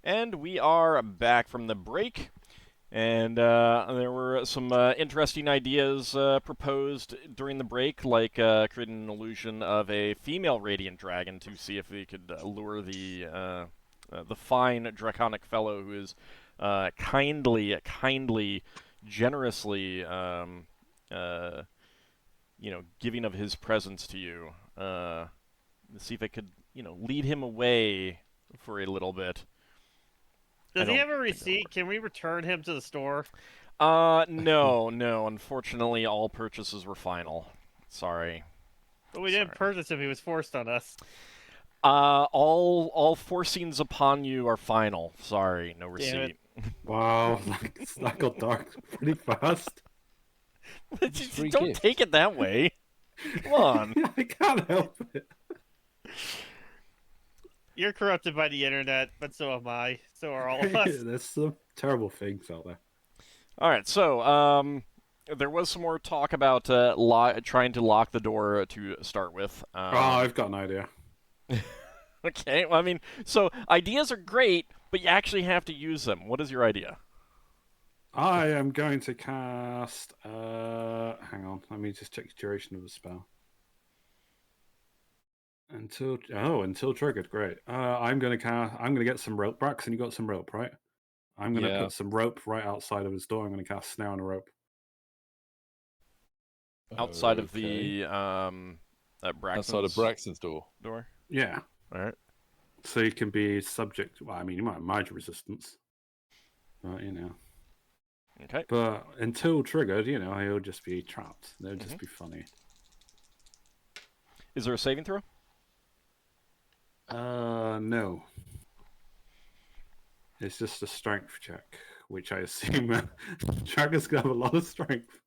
And we are back from the break, and there were some interesting ideas proposed during the break, like creating an illusion of a female radiant dragon to see if we could lure the fine draconic fellow who is kindly, generously, giving of his presence to you. See if it could, lead him away for a little bit. Does he have a receipt? Can we return him to the store? No. Unfortunately, all purchases were final. Sorry. But we didn't purchase him. He was forced on us. All forcings upon you are final. Sorry, no receipt. Wow, that got dark pretty fast. Don't take it that way. Come on. I can't help it. You're corrupted by the internet, but so am I. So are all of us. There's some terrible things out there. All right, so there was some more talk about trying to lock the door to start with. I've got an idea. Okay, well, I mean, so ideas are great, but you actually have to use them. What is your idea? I am going to cast. Hang on, let me just check the duration of the spell. Until triggered. Great. I'm gonna get some rope. Braxon, you got some rope, right? I'm gonna put some rope right outside of his door. I'm gonna cast snare on a rope. Outside of the outside of Braxton's door. Yeah. All right. So you can be subject. Well, I mean, you might have magic resistance, but Okay. But until triggered, he'll just be trapped. They'll just be funny. Is there a saving throw? No. It's just a strength check, which I assume dragons can have a lot of strength.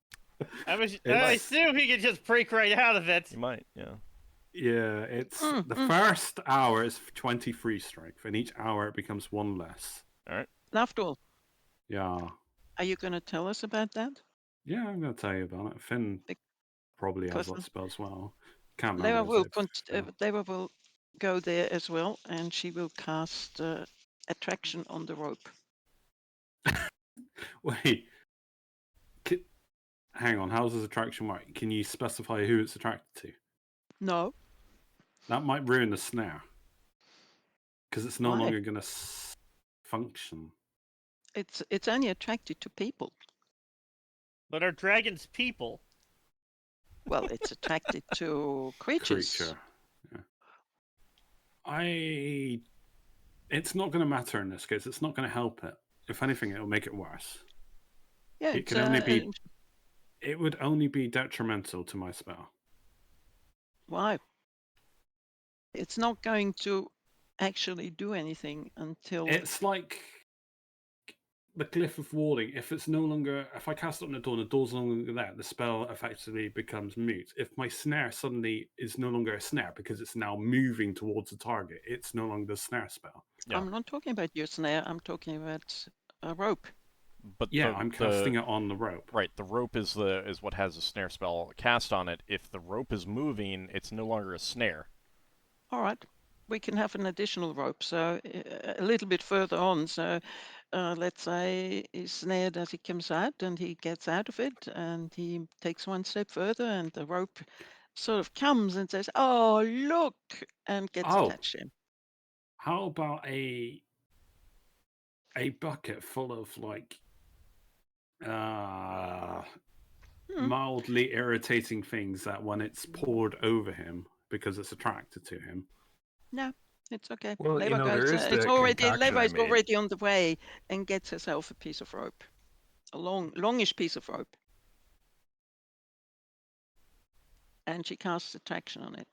I assume he could just break right out of it. You might, yeah. Yeah, it's the first hour is 23 strength, and each hour it becomes one less. All right. Lafdul. Yeah. Are you going to tell us about that? Yeah, I'm going to tell you about it. Finn probably has that spell as well. Can't remember. Lewa will go there as well, and she will cast attraction on the rope. Wait. Hang on. How does attraction work? Can you specify who it's attracted to? No. That might ruin the snare. Because it's no longer going to function. It's only attracted to people. But are dragons people? Well, it's attracted to creatures. Yeah. It's not going to matter in this case. It's not going to help it. If anything, it'll make it worse. Yeah, it would only be detrimental to my spell. Why? It's not going to actually do anything until... It's like the Glyph of Warding. If I cast it on the door's no longer there, the spell effectively becomes moot. If my snare suddenly is no longer a snare because it's now moving towards the target, it's no longer a snare spell. Yeah. I'm not talking about your snare, I'm talking about a rope. But I'm casting it on the rope. Right, the rope is what has a snare spell cast on it. If the rope is moving, it's no longer a snare. All right, we can have an additional rope, so a little bit further on. So let's say he's snared as he comes out, and he gets out of it, and he takes one step further, and the rope sort of comes and says, "Oh, look," and gets attached to him. How about a bucket full of mildly irritating things that when it's poured over him because it's attracted to him. No, it's okay. Well, Leva's already on the way and gets herself a piece of rope, a longish piece of rope, and she casts attraction on it.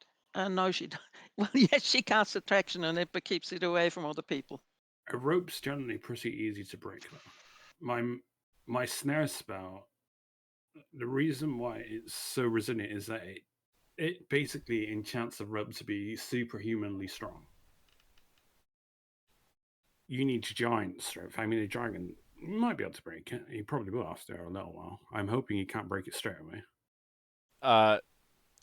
No, she don't. Well, yes, she casts attraction on it, but keeps it away from other people. A rope's generally pretty easy to break, though. My snare spell, the reason why it's so resilient is that it basically enchants the rope to be superhumanly strong. You need giant strength. I mean, a dragon might be able to break it. He probably will after a little while. I'm hoping he can't break it straight away.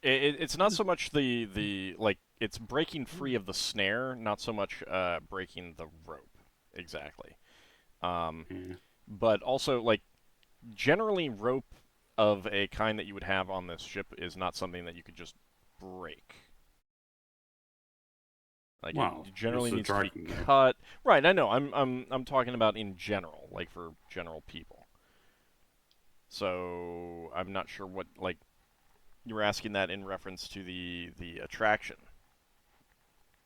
It's not so much it's breaking free of the snare, not so much breaking the rope. exactly. Yeah. But also, like, generally rope of a kind that you would have on this ship is not something that you could just break. Like, Wow, it generally it's a needs to be dragon, though. cut. Right, I know. I'm talking about in general, like for general people. So I'm not sure what, like, you were asking that in reference to the attraction.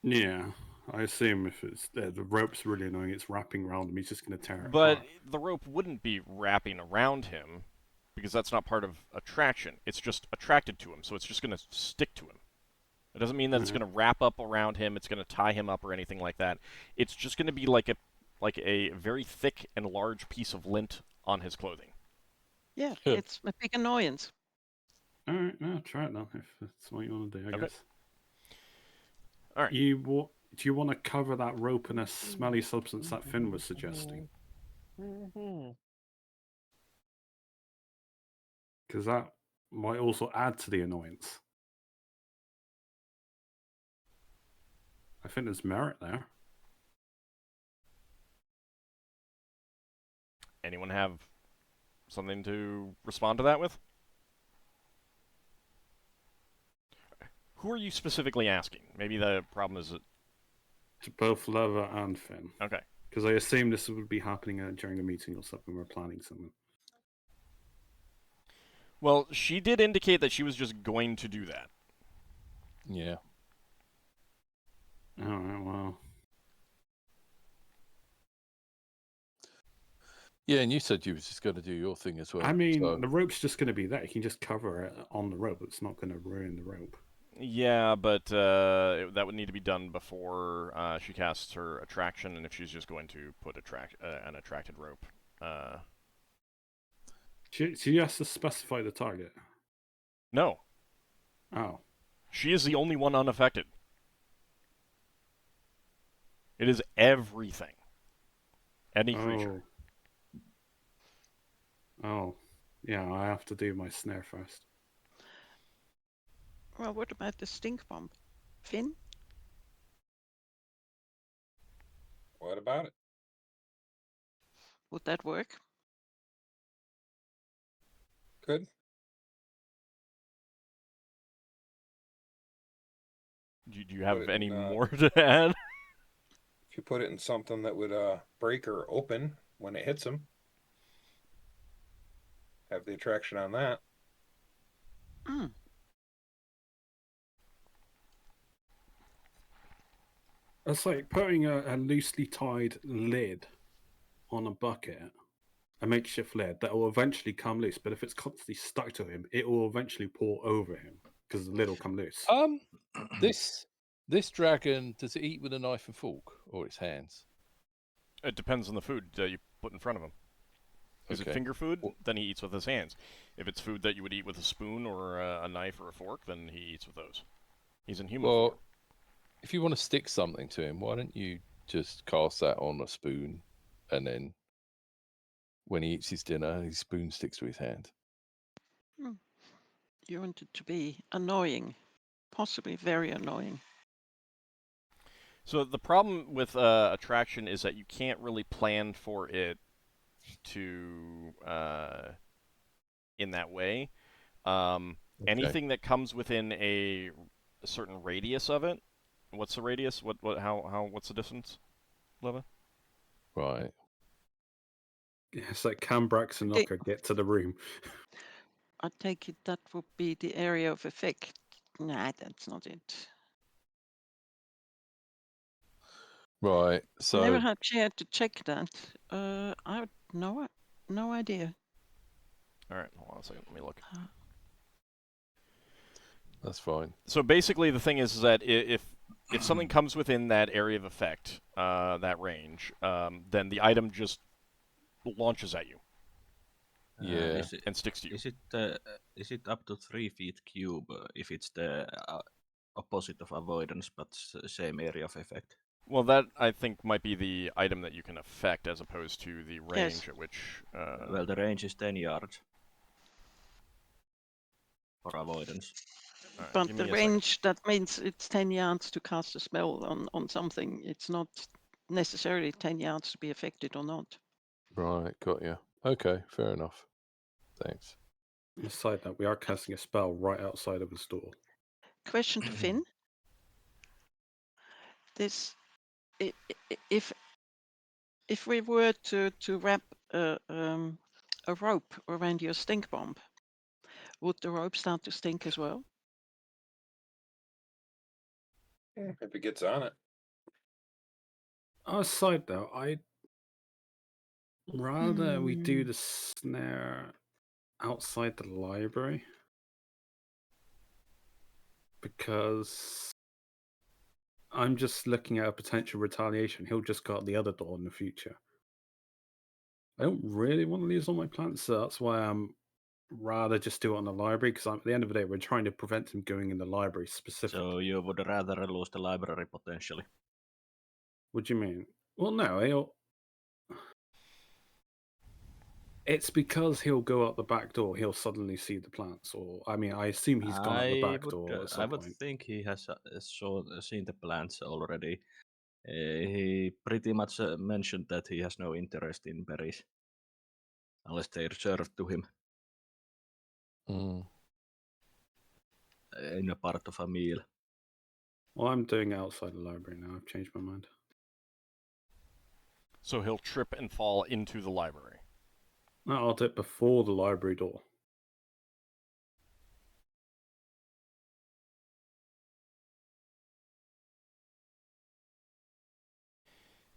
Yeah, I assume if it's the rope's really annoying, it's wrapping around him. He's just going to tear it But apart. the rope wouldn't be wrapping around him because that's not part of attraction. It's just attracted to him, so it's just going to stick to him. It doesn't mean that it's going to wrap up around him, it's going to tie him up or anything like that. It's just going to be like a very thick and large piece of lint on his clothing. Yeah, it's a big annoyance. All right, no, try it now if that's what you want to do. I guess. All right. Do you want to cover that rope in a smelly substance that Finn was suggesting? Because that might also add to the annoyance. I think there's merit there. Anyone have something to respond to that with? Who are you specifically asking? Maybe the problem is that... To both Leva and Finn. Okay. Because I assume this would be happening during a meeting or something. We're planning something. Well, she did indicate that she was just going to do that. Yeah. Alright, well. Yeah, and you said you was just going to do your thing as well. I mean, so... the rope's just going to be there. You can just cover it on the rope. It's not going to ruin the rope. Yeah, but that would need to be done before she casts her attraction, and if she's just going to put an attracted rope. She has to specify the target. No. Oh. She is the only one unaffected. It is everything. Any creature. Oh. Yeah, I have to do my snare first. Well, what about the stink bomb? Finn? What about it? Would that work? Could. Do you have any more to add? If you put it in something that would break or open when it hits him, have the attraction on that. Mm. It's like putting a loosely tied lid on a bucket, a makeshift lid that will eventually come loose. But if it's constantly stuck to him, it will eventually pour over him because the lid will come loose. This dragon, does it eat with a knife and fork or its hands? It depends on the food you put in front of him. Is it finger food? Then he eats with his hands. If it's food that you would eat with a spoon or a knife or a fork, then he eats with those. He's in human form. If you want to stick something to him, why don't you just cast that on a spoon, and then when he eats his dinner, his spoon sticks to his hand? You want it to be annoying, possibly very annoying. So the problem with attraction is that you can't really plan for it to in that way. Anything that comes within a certain radius of it. What's the radius? What's the distance, Leva? Right. It's like, can Braxon and Ockar get to the room? I take it that would be the area of effect. Nah, that's not it. Right. So Never had chance to check that. I have no idea. All right, hold on a second. Let me look. That's fine. So basically, the thing is that if something comes within that area of effect, that range, then the item just launches at you. Yeah. And sticks to you. Is it up to 3 feet cube if it's the opposite of avoidance, but same area of effect? Well, that I think might be the item that you can affect as opposed to the range at which. Well, the range is 10 yards for avoidance. Right, but the range, that means it's 10 yards to cast a spell on something. It's not necessarily 10 yards to be affected or not. Right, got you. Okay, fair enough. Thanks. Aside that, we are casting a spell right outside of his door. Question to Finn. This, if we were to wrap a rope around your stink bomb, would the rope start to stink as well? If it gets on it. Aside though, I'd rather we do the snare outside the library, because I'm just looking at a potential retaliation. He'll just go out the other door in the future. I don't really want to lose all my plants, so that's why I'm rather just do it on the library, because at the end of the day, we're trying to prevent him going in the library specifically. So you would rather lose the library potentially? What do you mean? Well, no, it's because he'll go out the back door, he'll suddenly see the plants, or I mean, I assume he's gone out the back door at some I would point. think he has seen the plants already. He pretty much mentioned that he has no interest in berries unless they're served to him in a part of a meal. Well, I'm doing it outside the library now. I've changed my mind. So he'll trip and fall into the library. No, I'll do it before the library door.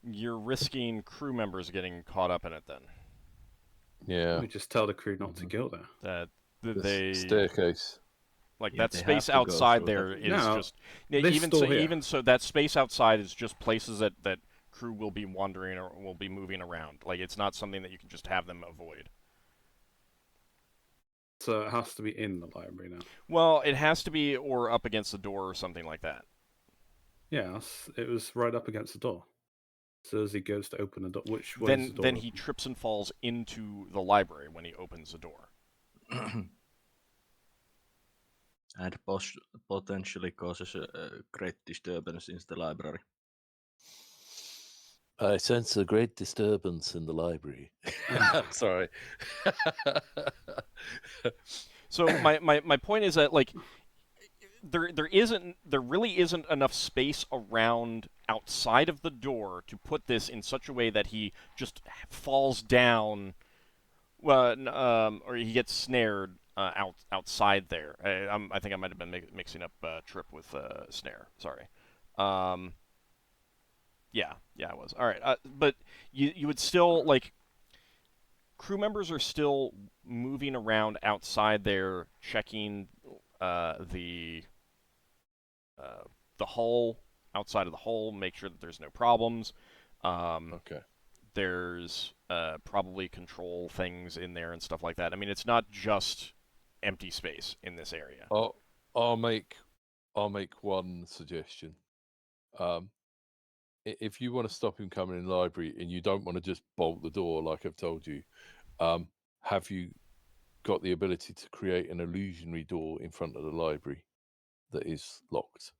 You're risking crew members getting caught up in it then. Yeah. We just tell the crew not to go there. That The they staircase. like Yeah, that they space have to go outside through there that. is No, just this door here. even so that space outside is just places that crew will be wandering or will be moving around. Like it's not something that you can just have them avoid. So it has to be in the library now. Well, it has to be or up against the door or something like that. Yes, it was right up against the door. So as he goes to open the door, which way is the door Then he open? trips and falls into the library when he opens the door. And potentially causes a great disturbance in the library. I sense a great disturbance in the library. Sorry. So my point is that like there really isn't enough space around outside of the door to put this in such a way that he just falls down, or he gets snared outside there. I think I might have been mixing up trip with snare. Sorry. Yeah, I was. All right, but you would still like crew members are still moving around outside there, checking the hull, outside of the hull, make sure that there's no problems. Okay. There's probably control things in there and stuff like that. I mean, it's not just empty space in this area. I'll make one suggestion. If you want to stop him coming in the library and you don't want to just bolt the door like I've told you, have you got the ability to create an illusionary door in front of the library that is locked?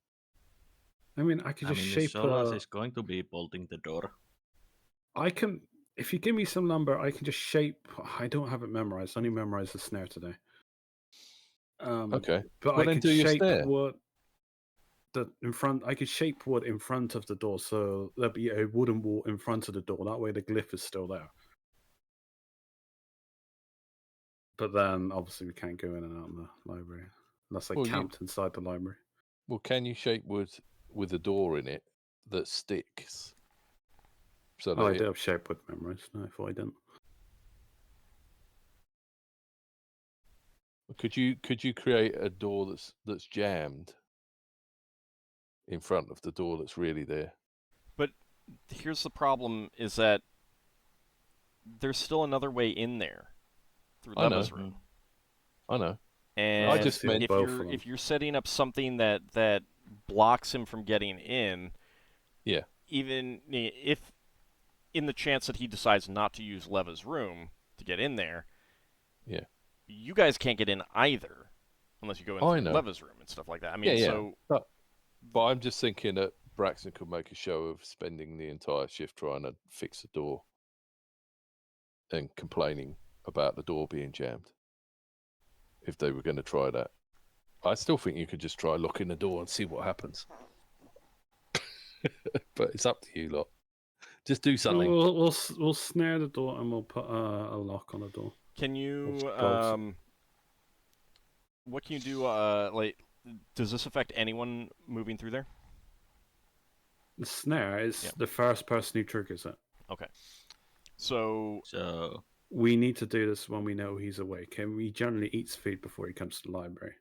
I mean, I could just shape. Solas is going to be bolting the door. I can, if you give me some number, I can just shape. I don't have it memorized. I only memorized the snare today. Okay, but well, I then could do your shape snare. wood. I could shape wood in front of the door, so there'll be a wooden wall in front of the door. That way, the glyph is still there. But then, obviously, we can't go in and out of the library unless I camped inside the library. Well, can you shape wood with a door in it that sticks? So I do have shape wood memorized. No, I thought I didn't. Could you create a door that's jammed in front of the door that's really there? But here's the problem: is that there's still another way in there through Leva's room. I know. And I just meant if you're setting up something that blocks him from getting in, yeah. Even if in the chance that he decides not to use Leva's room to get in there, yeah, you guys can't get in either unless you go in through Leva's room and stuff like that. I mean, so but I'm just thinking that Braxon could make a show of spending the entire shift trying to fix the door and complaining about the door being jammed. If they were going to try that, I still think you could just try locking the door and see what happens. But it's up to you lot. Just do something. We'll snare the door and we'll put a lock on the door. Can you what can you do? Does this affect anyone moving through there? The snare is the first person who triggers it. Okay. So we need to do this when we know he's awake, and he generally eats food before he comes to the library.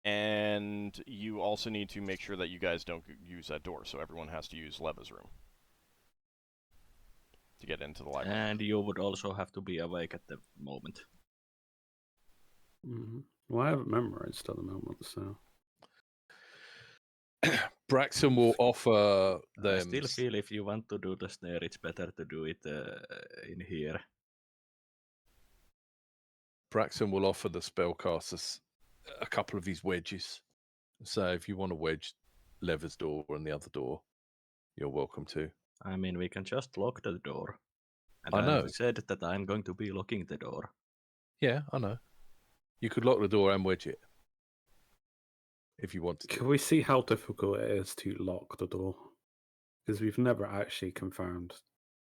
And you also need to make sure that you guys don't use that door, so everyone has to use Leva's room to get into the library. And you would also have to be awake at the moment. Mm-hmm. Well, I haven't memorized at the moment, so... Braxon will offer them... I still feel if you want to do the snare, it's better to do it in here. Braxon will offer the spellcasters a couple of his wedges. So if you want to wedge Leva's door and the other door, you're welcome to. I mean, we can just lock the door. And I know. I said that I'm going to be locking the door. Yeah, I know. You could lock the door and wedge it. If you wanted to. Can we see how difficult it is to lock the door? Because we've never actually confirmed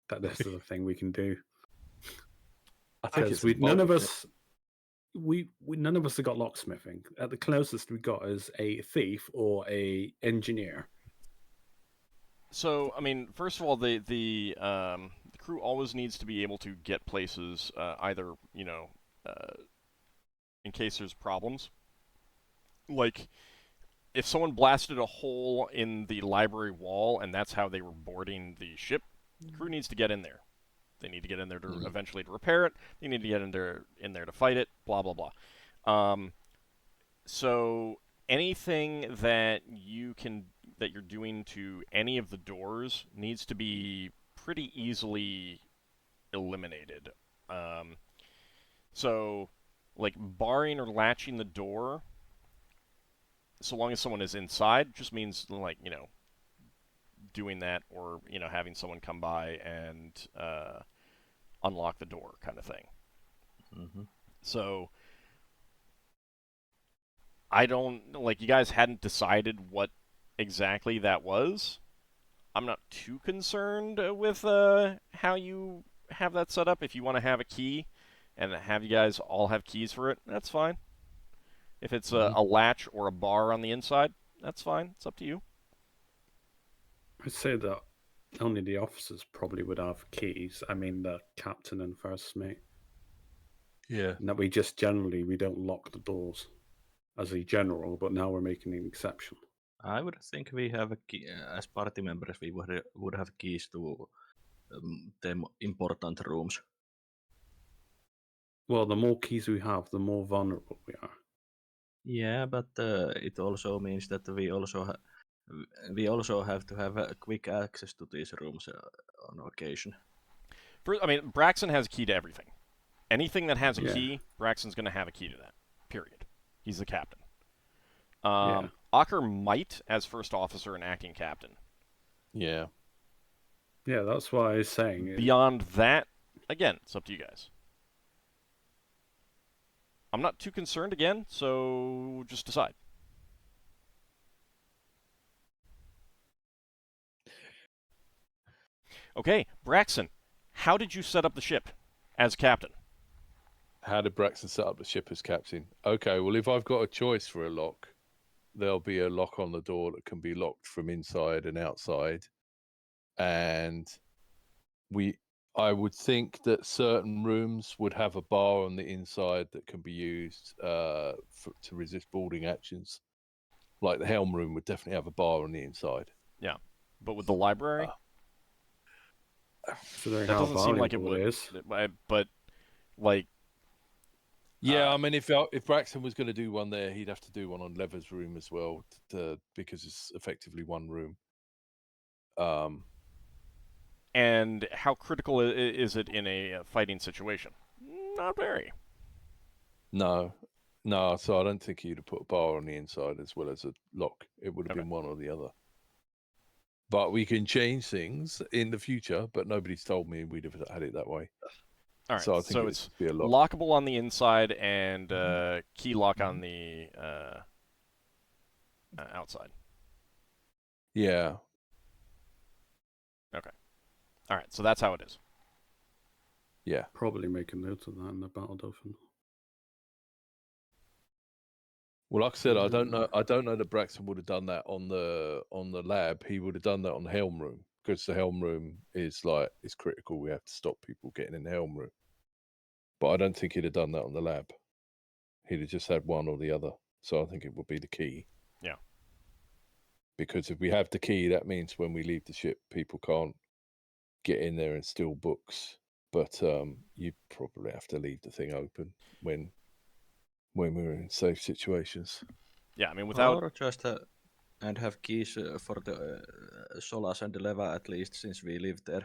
that this is a thing we can do. I think it's none of us have got locksmithing. At the closest we got is a thief or a engineer. So, I mean, first of all, the crew always needs to be able to get places, either, in case there's problems. Like, if someone blasted a hole in the library wall and that's how they were boarding the ship, the crew needs to get in there. They need to get in there to eventually to repair it. They need to get in there to fight it. Blah blah blah. So anything that you're doing to any of the doors needs to be pretty easily eliminated. So, like barring or latching the door, so long as someone is inside, just means like doing that or having someone come by and unlock the door kind of thing. Mm-hmm. So I don't you guys hadn't decided what exactly that was. I'm not too concerned with how you have that set up. If you want to have a key and have you guys all have keys for it, that's fine. If it's a latch or a bar on the inside, that's fine. It's up to you. I'd say that only the officers probably would have keys. I mean, the captain and first mate. Yeah. And that we don't lock the doors as a general, but now we're making an exception. I would think we have a key, as party members, we would have keys to the important rooms. Well, the more keys we have, the more vulnerable we are. Yeah, but it also means that we also have to have quick access to these rooms on occasion. Braxon has a key to everything. Anything that has a key, Braxton's going to have a key to that. Period. He's the captain. Ockar might as first officer and acting captain. Yeah. Yeah, that's why I was saying. Beyond that, again, it's up to you guys. I'm not too concerned again, so just decide. Okay, Braxon, how did you set up the ship as captain? How did Braxon set up the ship as captain? Okay, well, if I've got a choice for a lock, there'll be a lock on the door that can be locked from inside and outside. And I would think that certain rooms would have a bar on the inside that can be used to resist boarding actions. Like the helm room would definitely have a bar on the inside. Yeah, but with the library? That doesn't seem like it would. But, like... Yeah, I mean, if Braxton was going to do one there, he'd have to do one on Leva's room as well, because it's effectively one room. And how critical is it in a fighting situation? Not very. No, so I don't think he'd have put a bar on the inside as well as a lock. It would have been one or the other. But we can change things in the future. But nobody's told me we'd have had it that way. All right, So I think so it's it's be a lot. lockable on the inside and key lock on the outside. Yeah. Okay. All right, so that's how it is. Yeah. Probably make a note of that in the battle dolphin. Well, like I said, I don't know. I don't know that Braxon would have done that on the lab. He would have done that on the helm room because the helm room is critical. We have to stop people getting in the helm room. But I don't think he'd have done that on the lab. He'd have just had one or the other. So I think it would be the key. Yeah. Because if we have the key, that means when we leave the ship, people can't get in there and steal books. But you probably have to leave the thing open when we're in safe situations. Yeah, I mean, without... Or just and have keys for the Solas and the Leva at least, since we live there.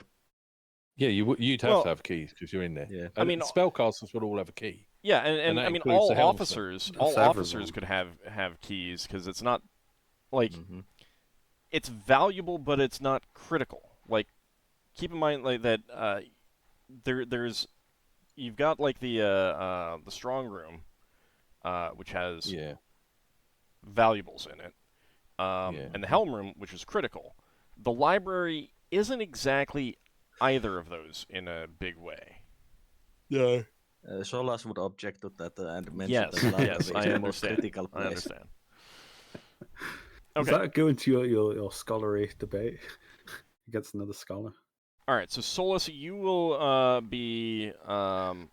Yeah, you'd have to have keys because you're in there. Yeah. I mean, spellcasters would all have a key. Yeah, and that I mean, includes the all helm officers could have keys because it's not like it's valuable, but it's not critical. Like, keep in mind like that there's you've got like the strong room, which has valuables in it, and the helm room, which is critical. The library isn't exactly either of those in a big way. Yeah. Solas would object to that and mention Yes, that library yes, is I the most understand. critical place. I understand. Does that go into your scholarly debate against another scholar? All right, so Solas, you will be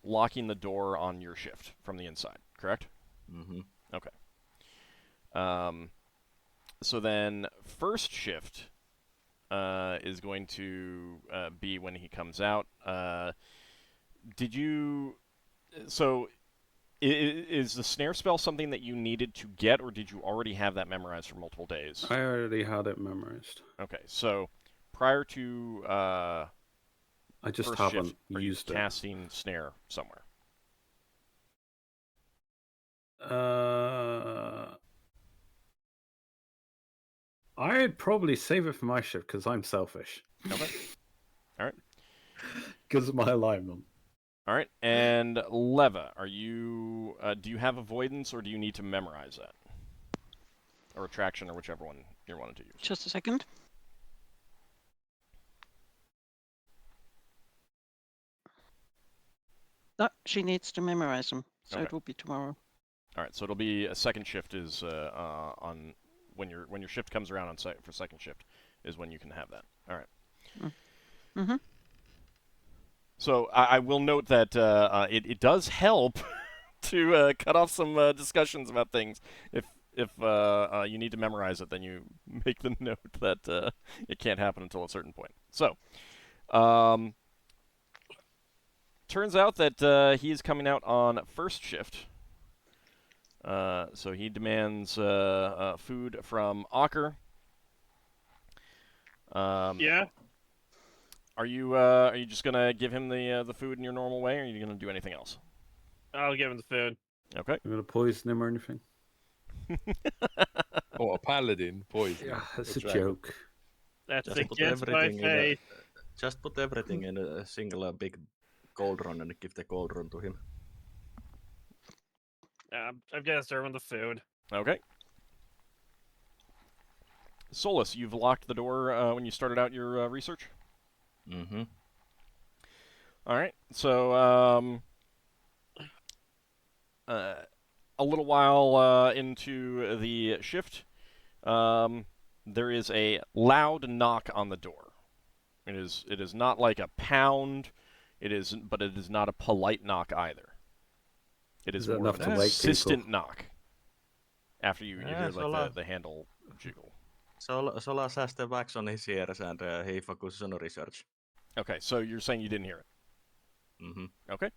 locking the door on your shift from the inside, correct? Mm-hmm. Okay. So then, first shift is going to be when he comes out. Did you... So, is the snare spell something that you needed to get, or did you already have that memorized for multiple days? I already had it memorized. Okay, so prior to I just first haven't shift, are used you it. casting snare somewhere? I'd probably save it for my shift because I'm selfish. Okay. All right. Because of my alignment. All right, and Leva, are you? Do you have avoidance, or do you need to memorize that, or attraction, or whichever one you're wanting to use? Just a second. No, she needs to memorize them, so it will be tomorrow. All right, so it'll be a second shift is on when your shift comes around for second shift is when you can have that. All right. Mm-hmm. So I will note that it does help to cut off some discussions about things. If you need to memorize it, then you make the note that it can't happen until a certain point. So, turns out that he is coming out on first shift. So he demands food from Ockar. Yeah. Are you just gonna give him the food in your normal way, or are you gonna do anything else? I'll give him the food. Okay. You gonna poison him or anything? Or a paladin poison. Yeah, that's a dragon. joke. That's Just put against my everything faith. Just put everything in a single big cauldron and give the cauldron to him. I'm gonna serve him the food. Okay. Solas, you've locked the door when you started out your research? Mm-hmm. All right. So, a little while into the shift, there is a loud knock on the door. It is not like a pound. But it is not a polite knock either. It is more of a consistent knock. After you hear like the handle jiggle. Solas has the wax on his ears and he focuses on research. Okay, so you're saying you didn't hear it? Mm-hmm. Okay.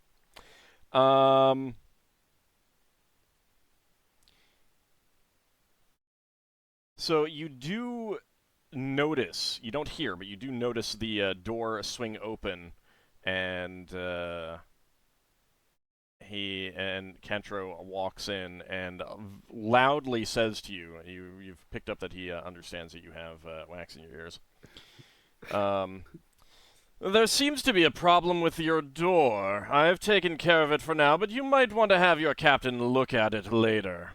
So you do notice, you don't hear, but you do notice the door swing open, and and Kentro walks in and loudly says to you, you've picked up that he understands that you have wax in your ears. There seems to be a problem with your door. I've taken care of it for now, but you might want to have your captain look at it later.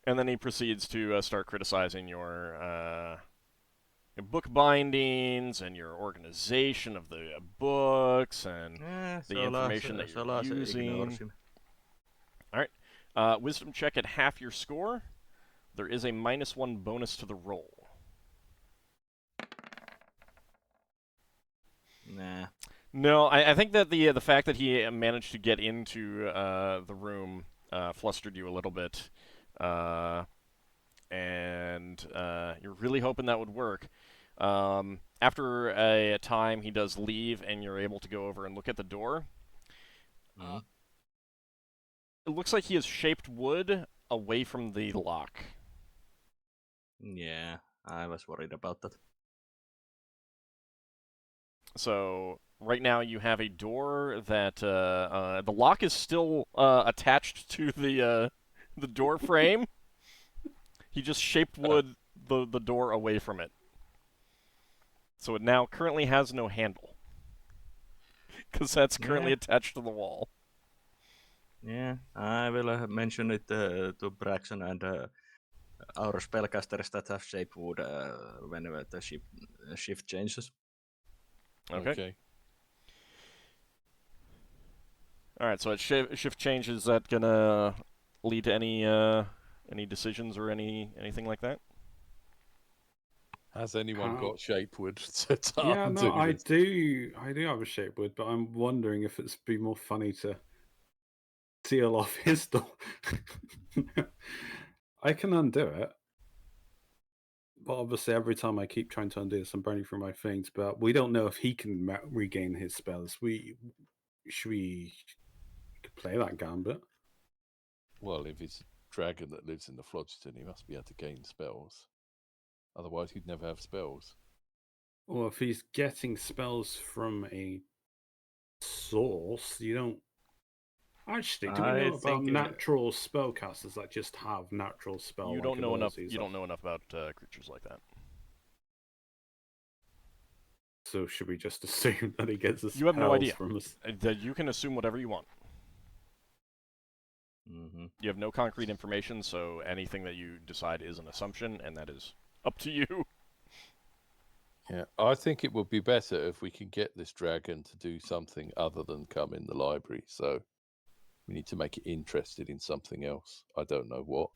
And then he proceeds to start criticizing your book bindings and your organization of the books and the information that you're using. All right. Wisdom check at half your score. There is a -1 bonus to the roll. Nah. No, I think that the fact that he managed to get into the room flustered you a little bit, and you're really hoping that would work. After a time, he does leave, and you're able to go over and look at the door. It looks like he has shaped wood away from the lock. Yeah, I was worried about that. So right now you have a door that the lock is still attached to the door frame. He just shaped wood the door away from it, so it now currently has no handle because that's currently attached to the wall. Yeah, I will mention it to Braxon and our spellcasters that have shape wood whenever the shift changes. Okay. All right. So at shift change, is that gonna lead to any decisions or anything like that? Has anyone got shape wood set up? Yeah, no, I do have a shape wood, but I'm wondering if it's be more funny to seal off his door. I can undo it. But obviously, every time I keep trying to undo this, I'm burning through my things. But we don't know if he can regain his spells. Should we play that gambit? Well, if it's a dragon that lives in the Phlogiston, he must be able to gain spells. Otherwise, he'd never have spells. Well, if he's getting spells from a source, you don't. Actually, do we know about natural spellcasters that just have natural spell? You don't know enough. You don't know enough about creatures like that. So should we just assume that he gets the spells? You have no idea. From us? You can assume whatever you want. You have no concrete information, so anything that you decide is an assumption, and that is up to you. Yeah, I think it would be better if we could get this dragon to do something other than come in the library. So we need to make it interested in something else. I don't know what.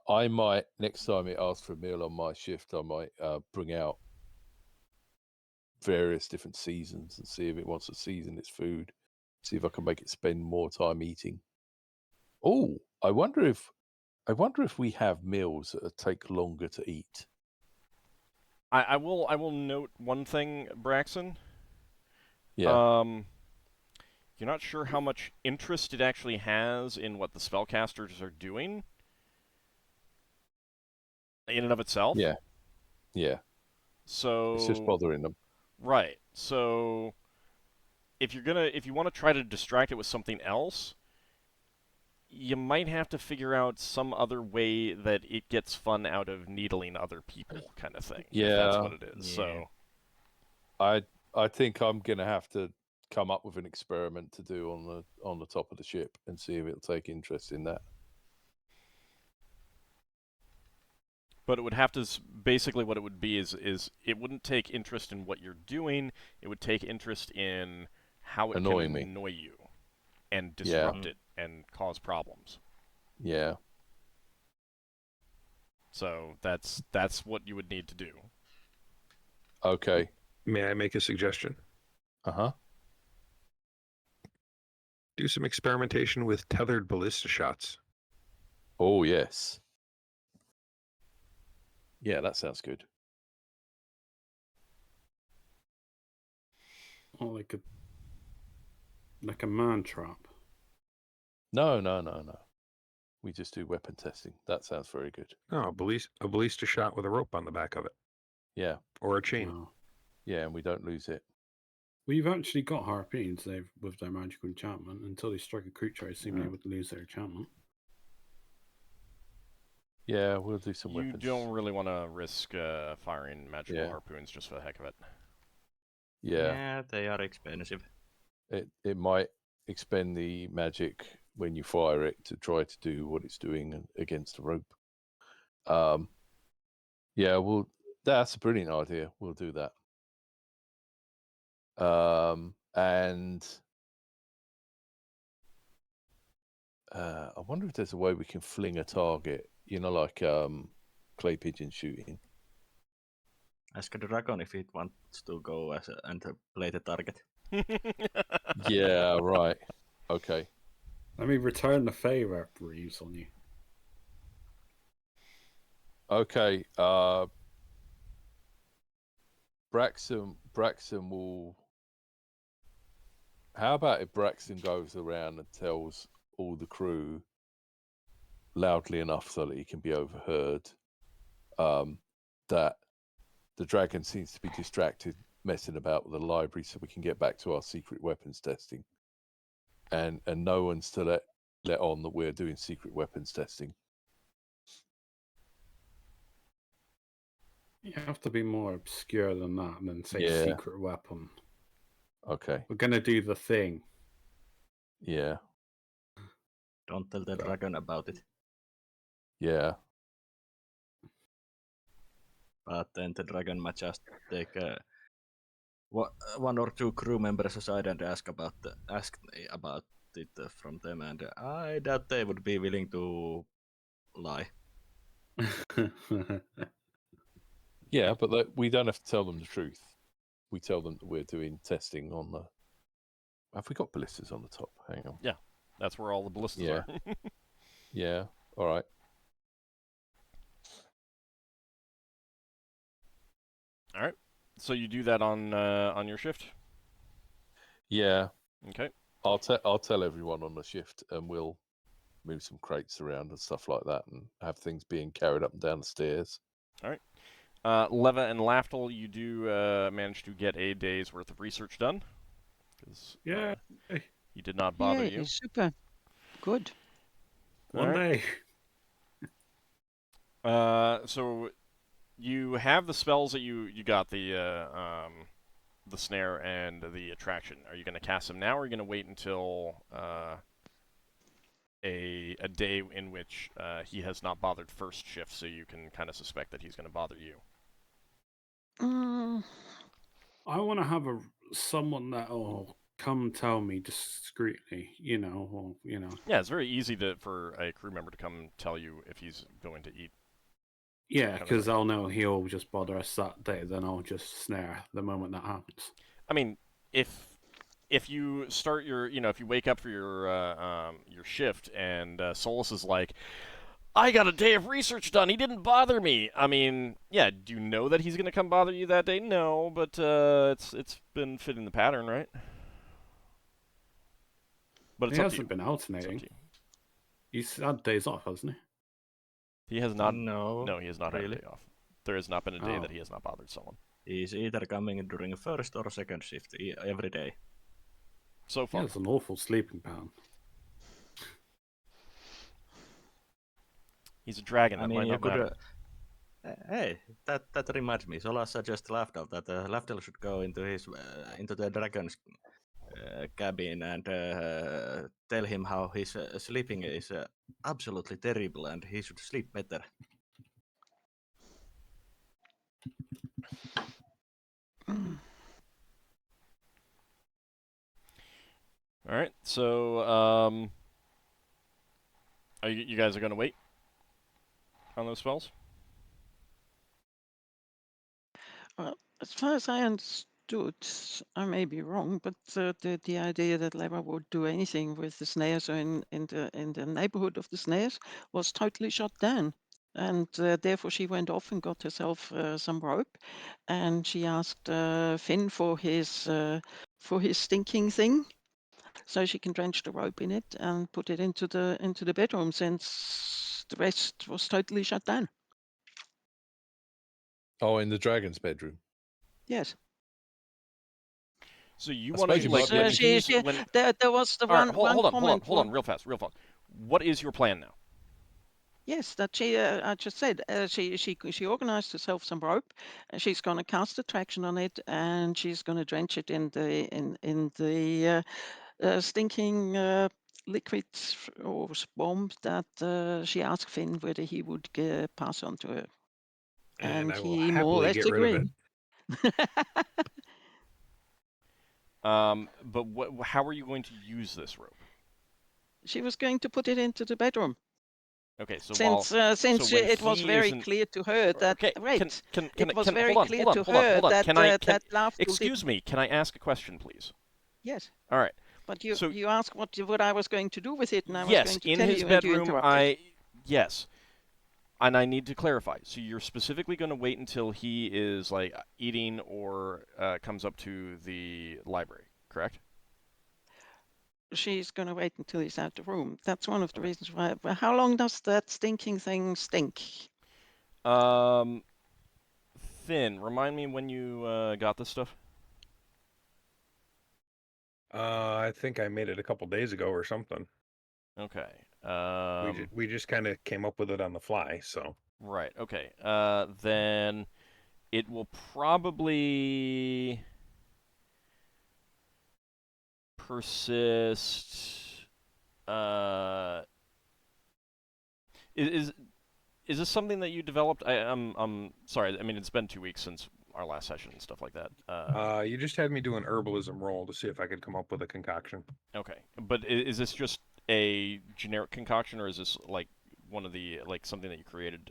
I might, next time it asks for a meal on my shift, I might bring out various different seasons and see if it wants to season its food. See if I can make it spend more time eating. Oh, I wonder if we have meals that take longer to eat. I will note one thing, Braxon. Yeah. You're not sure how much interest it actually has in what the spellcasters are doing in and of itself. Yeah. Yeah. So it's just bothering them. Right. So if you want to try to distract it with something else, you might have to figure out some other way that it gets fun out of needling other people, kind of thing. Yeah, if that's what it is. Yeah. So I think I'm gonna have to come up with an experiment to do on the top of the ship and see if it'll take interest in that. But it would have to basically what it would be is it wouldn't take interest in what you're doing. It would take interest in how it Annoy can me. annoy you and disrupt it and cause problems. Yeah. So that's what you would need to do. Okay. May I make a suggestion? Uh-huh. Do some experimentation with tethered ballista shots. Oh, yes. Yeah, that sounds good. Oh, like a man trap. No. We just do weapon testing. That sounds very good. Oh, a ballista shot with a rope on the back of it. Yeah. Or a chain. Wow. Yeah, and we don't lose it. We've actually got harpoons. They've with their magical enchantment. Until they strike a creature, I assume they would lose their enchantment. Yeah, we'll do some You weapons. don't really want to risk firing magical Yeah. harpoons just for the heck of it. Yeah, they are expensive. it might expend the magic when you fire it to try to do what it's doing against the rope. Yeah, that's a brilliant idea. We'll do that. And I wonder if there's a way we can fling a target, like clay pigeon shooting. Ask the dragon if it wants to go and play the target. Yeah, right. Okay. Let me return the favor, Reeves, on you. Okay. Braxon will. How about if Braxon goes around and tells all the crew loudly enough so that he can be overheard that the dragon seems to be distracted messing about with the library, so we can get back to our secret weapons testing, and no one's to let on that we're doing secret weapons testing. You have to be more obscure than that, and then say secret weapon. Okay. We're gonna do the thing. Yeah. Don't tell the dragon about it. Yeah. But then the dragon might just take one or two crew members aside and ask about it from them, and I doubt they would be willing to lie. Yeah, but we don't have to tell them the truth. We tell them that we're doing testing on the. Have we got ballistas on the top? Hang on. Yeah, that's where all the ballistas are. Yeah. All right. All right. So you do that on your shift? Yeah. Okay. I'll tell everyone on the shift, and we'll move some crates around and stuff like that, and have things being carried up and down the stairs. All right. Leva and Lafdul, you do manage to get a day's worth of research done. Yeah. He did not bother Yeah, you. super. Good. One day. So you have the spells that you got, the snare and the attraction. Are you going to cast them now, or are you going to wait until a day in which he has not bothered first shift, so you can kind of suspect that he's going to bother you? I want to have someone that will come tell me discreetly, Yeah, it's very easy for a crew member to come tell you if he's going to eat. Yeah, because I'll know he'll just bother us that day, then I'll just snare the moment that happens. I mean, if you start if you wake up for your shift and Solas is like, I got a day of research done, he didn't bother me. I mean, yeah, do you know that he's going to come bother you that day? No, but it's been fitting the pattern, right? But it's he up to hasn't you. been alternating. He's had days off, hasn't he? He has not. No, he has not really. had a day off. There has not been a day that he has not bothered someone. He's either coming during first or second shift every day. So far. He has an awful sleeping pattern. He's a dragon. That might not matter. Hey, that reminds me. Solas just Lafdul that Lafdul should go into the dragon's cabin and tell him how his sleeping is absolutely terrible and he should sleep better. All right, so are you guys are going to wait on those spells? Well, as far as I understood, I may be wrong, but the idea that Leva would do anything with the snares or in the neighborhood of the snares was totally shut down. And therefore she went off and got herself some rope, and she asked Finn for his stinking thing, so she can drench the rope in it and put it into the bedroom, since the rest was totally shut down. Oh, in the dragon's bedroom. Yes. So you I want suppose to you like might be able to- when there was the all right, one comment. hold on, real fast. What is your plan now? Yes, that she. I just said she organized herself some rope, and she's going to cast attraction on it, and she's going to drench it in the stinking liquid or bomb that she asked Finn whether he would pass on to her, And I will he more or happily less get rid of agreed. it. But how are you going to use this rope? She was going to put it into the bedroom. Okay, so Since when it was he very isn't- clear to her that okay, it was very hold clear on, to hold on, her hold on. that that Lafdul Excuse didn't. me, can I ask a question, please? Yes, All right. but So- you asked what I was going to do with it, and I was Yes, going to in tell his you, and you bedroom, interrupted. yes. And I need to clarify. So you're specifically going to wait until he is like eating or comes up to the library, correct? She's going to wait until he's out of the room. That's one of the Okay. reasons why. How long does that stinking thing stink? Finn, remind me when you got this stuff. I think I made it a couple days ago or something. Okay. We just kind of came up with it on the fly, so. Right. Okay. Then it will probably persist. Is this something that you developed? I'm sorry. I mean, it's been 2 weeks since our last session and stuff like that. You just had me do an herbalism roll to see if I could come up with a concoction. Okay, but is this just a generic concoction, or is this like one of the something that you created,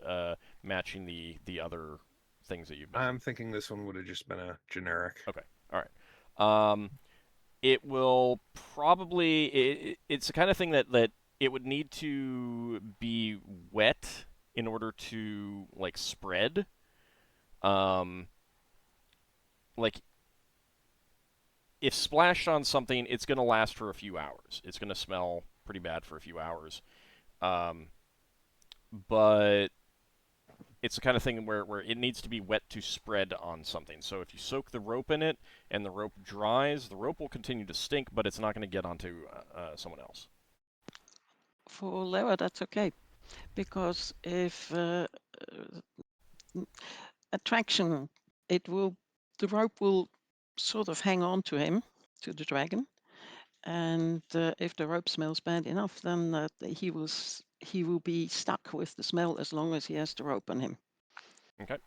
matching the other things that you've been? I'm thinking this one would have just been a generic. Okay, all right. It will probably it's the kind of thing that it would need to be wet in order to like spread. Like if splashed on something, it's going to last for a few hours. It's going to smell pretty bad for a few hours. But it's the kind of thing where it needs to be wet to spread on something. So if you soak the rope in it and the rope dries, the rope will continue to stink, but it's not going to get onto someone else. For Lewa, that's okay, because if attraction, the rope will sort of hang on to him, to the dragon, and if the rope smells bad enough, then he will be stuck with the smell as long as he has the rope on him. Okay.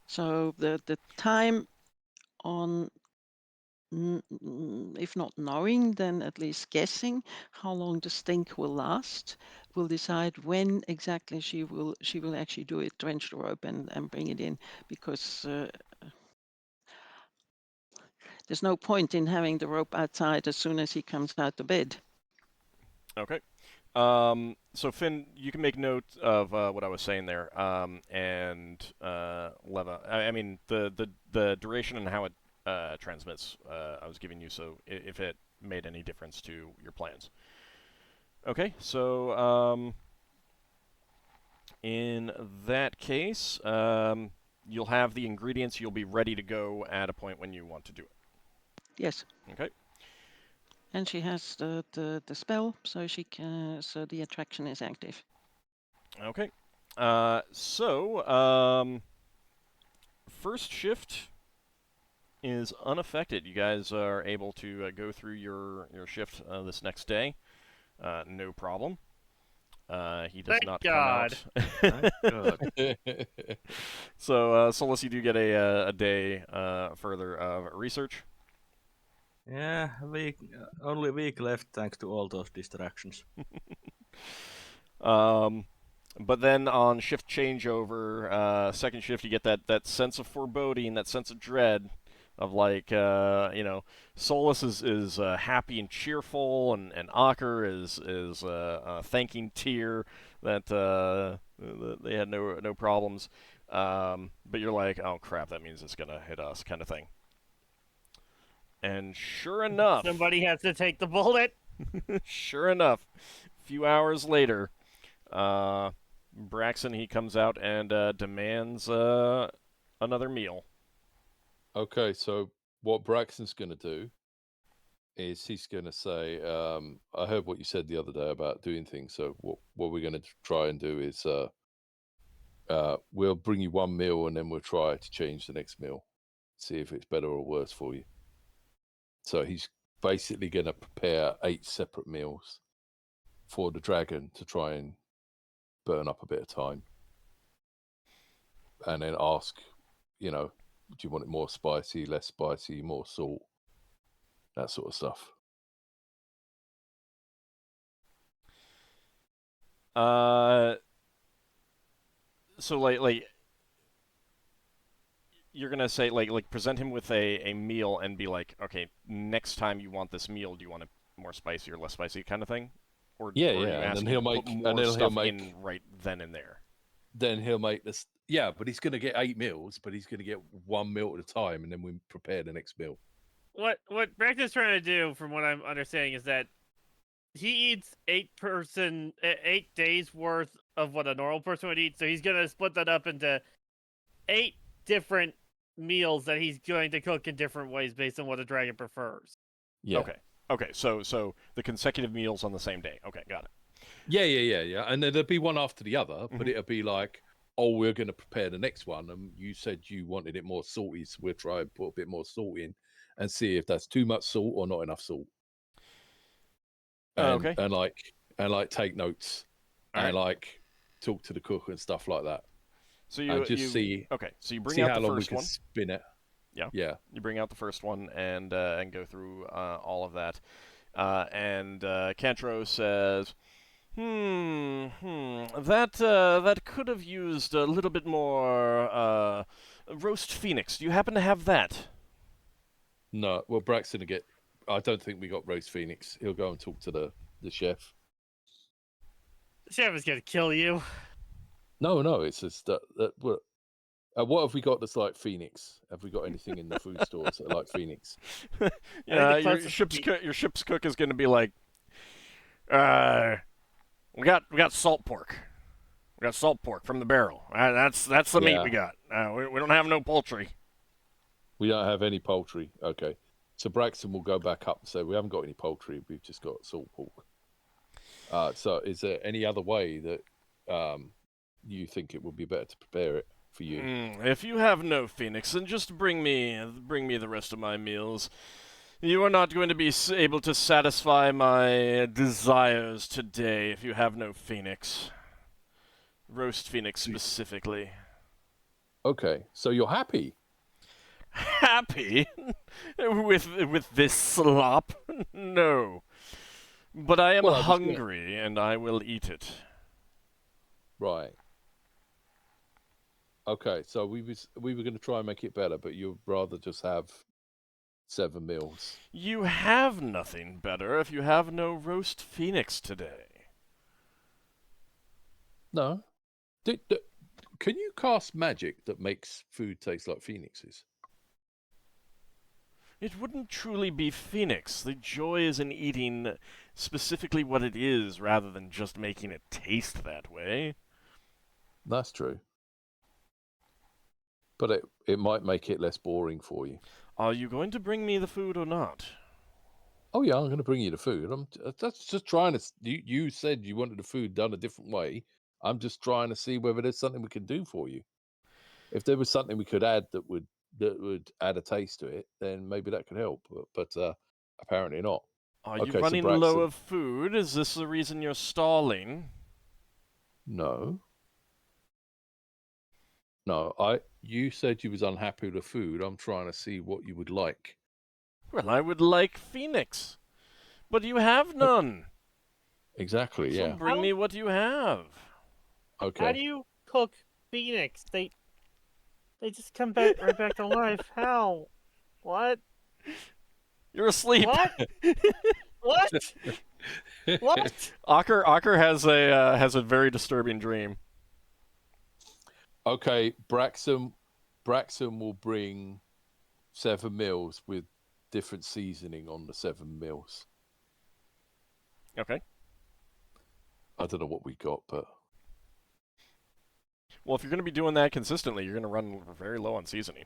So the time on, if not knowing, then at least guessing how long the stink will last, will decide when exactly she will actually do it, drench the rope and bring it in, because there's no point in having the rope outside as soon as he comes out of bed. Okay. So Finn, you can make note of what I was saying there, and Leva. I mean the duration and how it transmits. I was giving you, so if it made any difference to your plans. Okay, so in that case, you'll have the ingredients. You'll be ready to go at a point when you want to do it. Yes. Okay. And she has the spell, so she can. So the attraction is active. Okay. First shift is unaffected. You guys are able to go through your shift this next day. No problem. He does Thank not God. come out. God. So, Solas, you do get a day further of research. Yeah, only a week left thanks to all those distractions. But then on shift changeover, second shift, you get that sense of foreboding, that sense of dread of like, Solas is happy and cheerful, and Ockar is thanking Tyr that they had no problems. But you're like, oh crap, that means it's gonna hit us, kind of thing. And sure enough, Somebody has to take the bullet. sure enough, a few hours later, Braxon, he comes out and demands another meal. Okay, so what Braxton's going to do is he's going to say, I heard what you said the other day about doing things. So what we're going to try and do is we'll bring you one meal and then we'll try to change the next meal, see if it's better or worse for you. So he's basically going to prepare 8 separate meals for the dragon to try and burn up a bit of time. And then ask, do you want it more spicy, less spicy, more salt, that sort of stuff. So like you're gonna say like present him with a meal and be like, okay, next time you want this meal, do you want it more spicy or less spicy kind of thing? Or Yeah, are you and asking then he'll to make put more and then stuff he'll make in right then and there? Then he'll make this. Yeah, but he's going to get 8 meals, but he's going to get one meal at a time, and then we prepare the next meal. What Braxton's trying to do, from what I'm understanding, is that he eats 8 days worth of what a normal person would eat. So he's gonna split that up into 8 different meals that he's going to cook in different ways based on what a dragon prefers. Yeah. Okay. So the consecutive meals on the same day. Okay, got it. Yeah. And then there'll be one after the other, but Mhm. it'll be like, oh, we're going to prepare the next one, and you said you wanted it more salty, so we'll try and put a bit more salt in and see if that's too much salt or not enough salt. And, okay. and like take notes All and right. like talk to the cook and stuff like that. So And just see. Okay, so you bring See out how the long we first can one. spin it. Yeah. You bring out the first one and go through all of that. And Cantro says, that could have used a little bit more roast phoenix. Do you happen to have that? No, well, Braxton will get. I don't think we got roast phoenix. He'll go and talk to the chef. The chef is gonna kill you. No, it's just that what have we got that's like phoenix? Have we got anything in the food stores that are like phoenix? Yeah, your ship's cook is going to be like, we got salt pork. We got salt pork from the barrel. That's the meat we got. We don't have no poultry. We don't have any poultry. Okay. So Braxton will go back up and say, we haven't got any poultry. We've just got salt pork. So is there any other way that you think it would be better to prepare it for you? If you have no phoenix, then just bring me the rest of my meals. You are not going to be able to satisfy my desires today if you have no phoenix. Roast phoenix specifically. Okay, so you're happy? Happy? with this slop? No. But I am hungry, and I will eat it. Right. Okay, so we were going to try and make it better, but you'd rather just have 7 meals. You have nothing better if you have no roast phoenix today. No. Can you cast magic that makes food taste like phoenixes? It wouldn't truly be phoenix. The joy is in eating specifically what it is rather than just making it taste that way. That's true. But it might make it less boring for you. Are you going to bring me the food or not? Oh yeah, I'm going to bring you the food. That's just trying to. You said you wanted the food done a different way. I'm just trying to see whether there's something we can do for you. If there was something we could add that would add a taste to it, then maybe that could help. But apparently not. Are you running low Braxton, of food? Is this the reason you're stalling? No. You said you was unhappy with the food. I'm trying to see what you would like. Well, I would like phoenix, but you have none. Exactly. So Yeah. bring me what you have. Okay. How do you cook phoenix? They just come back right back to life. How? What? You're asleep. What? What? What? Ockar has a very disturbing dream. Okay, Braxon will bring 7 meals with different seasoning on the 7 meals. Okay. I don't know what we got, but Well, if you're going to be doing that consistently, you're going to run very low on seasoning.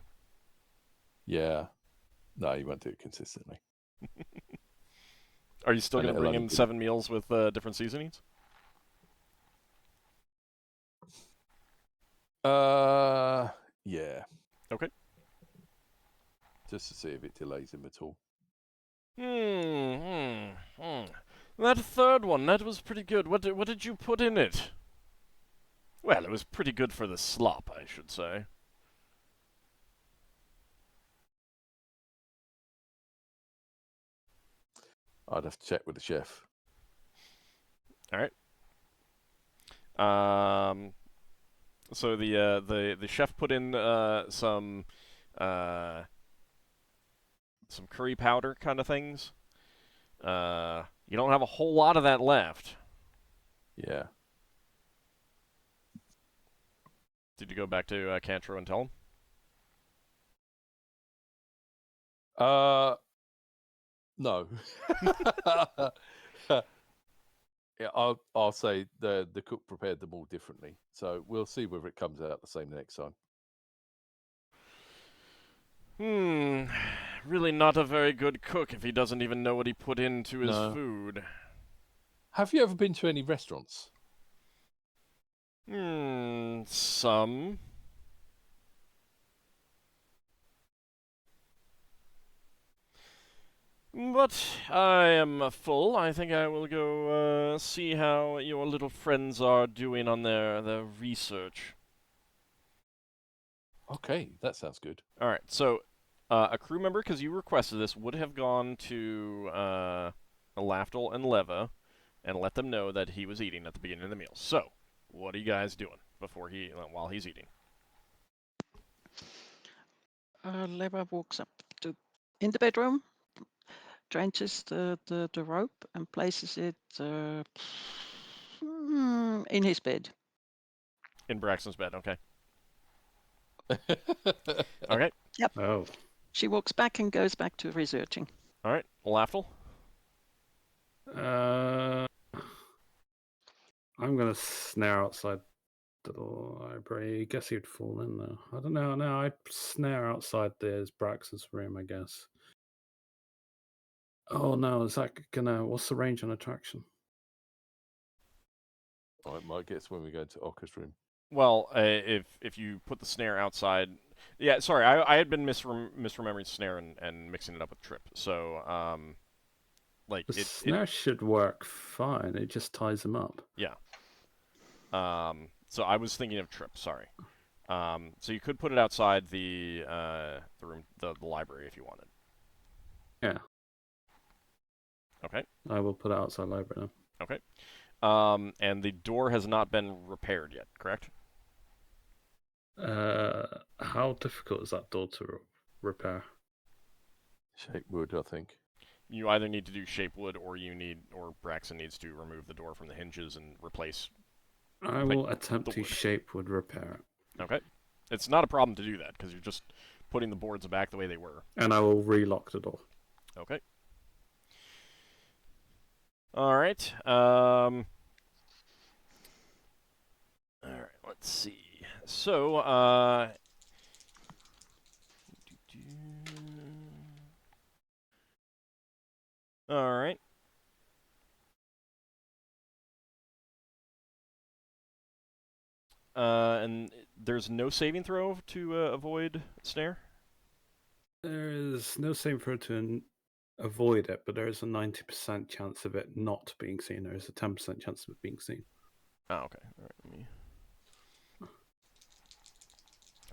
Yeah. No, you won't do it consistently. Are you still And going to it'll bring only in be- 7 meals with different seasonings? Yeah. Okay. Just to see if it delays him at all. That third one, that was pretty good. What did you put in it? Well, it was pretty good for the slop, I should say. I'd have to check with the chef. So the chef put in some curry powder kind of things. You don't have a whole lot of that left. Yeah. Did you go back to Cantro and tell him? No. Yeah, I'll say the cook prepared them all differently, so we'll see whether it comes out the same next time. Really not a very good cook if he doesn't even know what he put into his No. food. Have you ever been to any restaurants? Some. But I am full. I think I will go see how your little friends are doing on their research. Okay, that sounds good. All right, so a crew member, because you requested this, would have gone to Lafdul and Leva and let them know that he was eating at the beginning of the meal. So, what are you guys doing while he's eating? Leva walks up in the bedroom, trenches the rope and places it in his bed. In Braxon's bed, okay. Okay. Oh. She walks back and goes back to researching. All right, Lafdul? I'm gonna snare outside the library. I guess he'd fall in though. I don't know. No, I'd snare outside there's Brax's room, I guess. Oh no, is that gonna? What's the range on attraction? I might guess when we go to Ockar's room. Well, if you put the snare outside, yeah. Sorry, I had been misremembering snare and mixing it up with trip. So like The snare should work fine. It just ties him up. Yeah. So I was thinking of trip. Sorry. So you could put it outside the room, the library, if you wanted. Yeah. Okay. I will put it outside library now. Okay. And the door has not been repaired yet, correct? How difficult is that door to repair? Shape wood, I think. You either need to do shape wood, or Braxon needs to remove the door from the hinges and replace. I will attempt to shape wood repair it. Okay. It's not a problem to do that because you're just putting the boards back the way they were. And I will relock the door. Okay. All right. All right. Let's see. So, all right. And there's no saving throw to avoid snare? There is no saving throw to avoid it, but there is a 90% chance of it not being seen. There is a 10% chance of it being seen. Oh, okay. All right. Let me...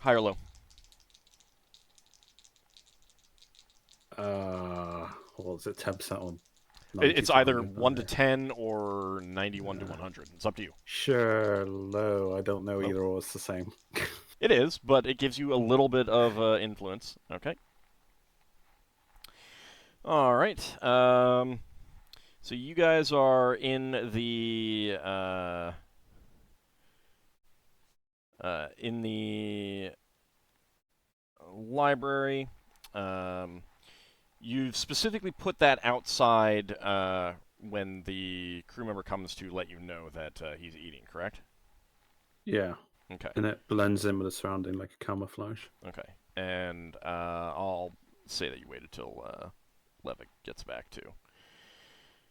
High or low? What was it? 10% on. It's either 1 to 10 or 91 to 100. It's up to you. Sure, low. I don't know either, or it's the same. It is, but it gives you a little bit of influence. Okay. All right. So you guys are in the library. You've specifically put that outside when the crew member comes to let you know that he's eating, correct? Yeah. Okay. And it blends in with the surrounding like a camouflage. Okay. and I'll say that you waited till Levick gets back too.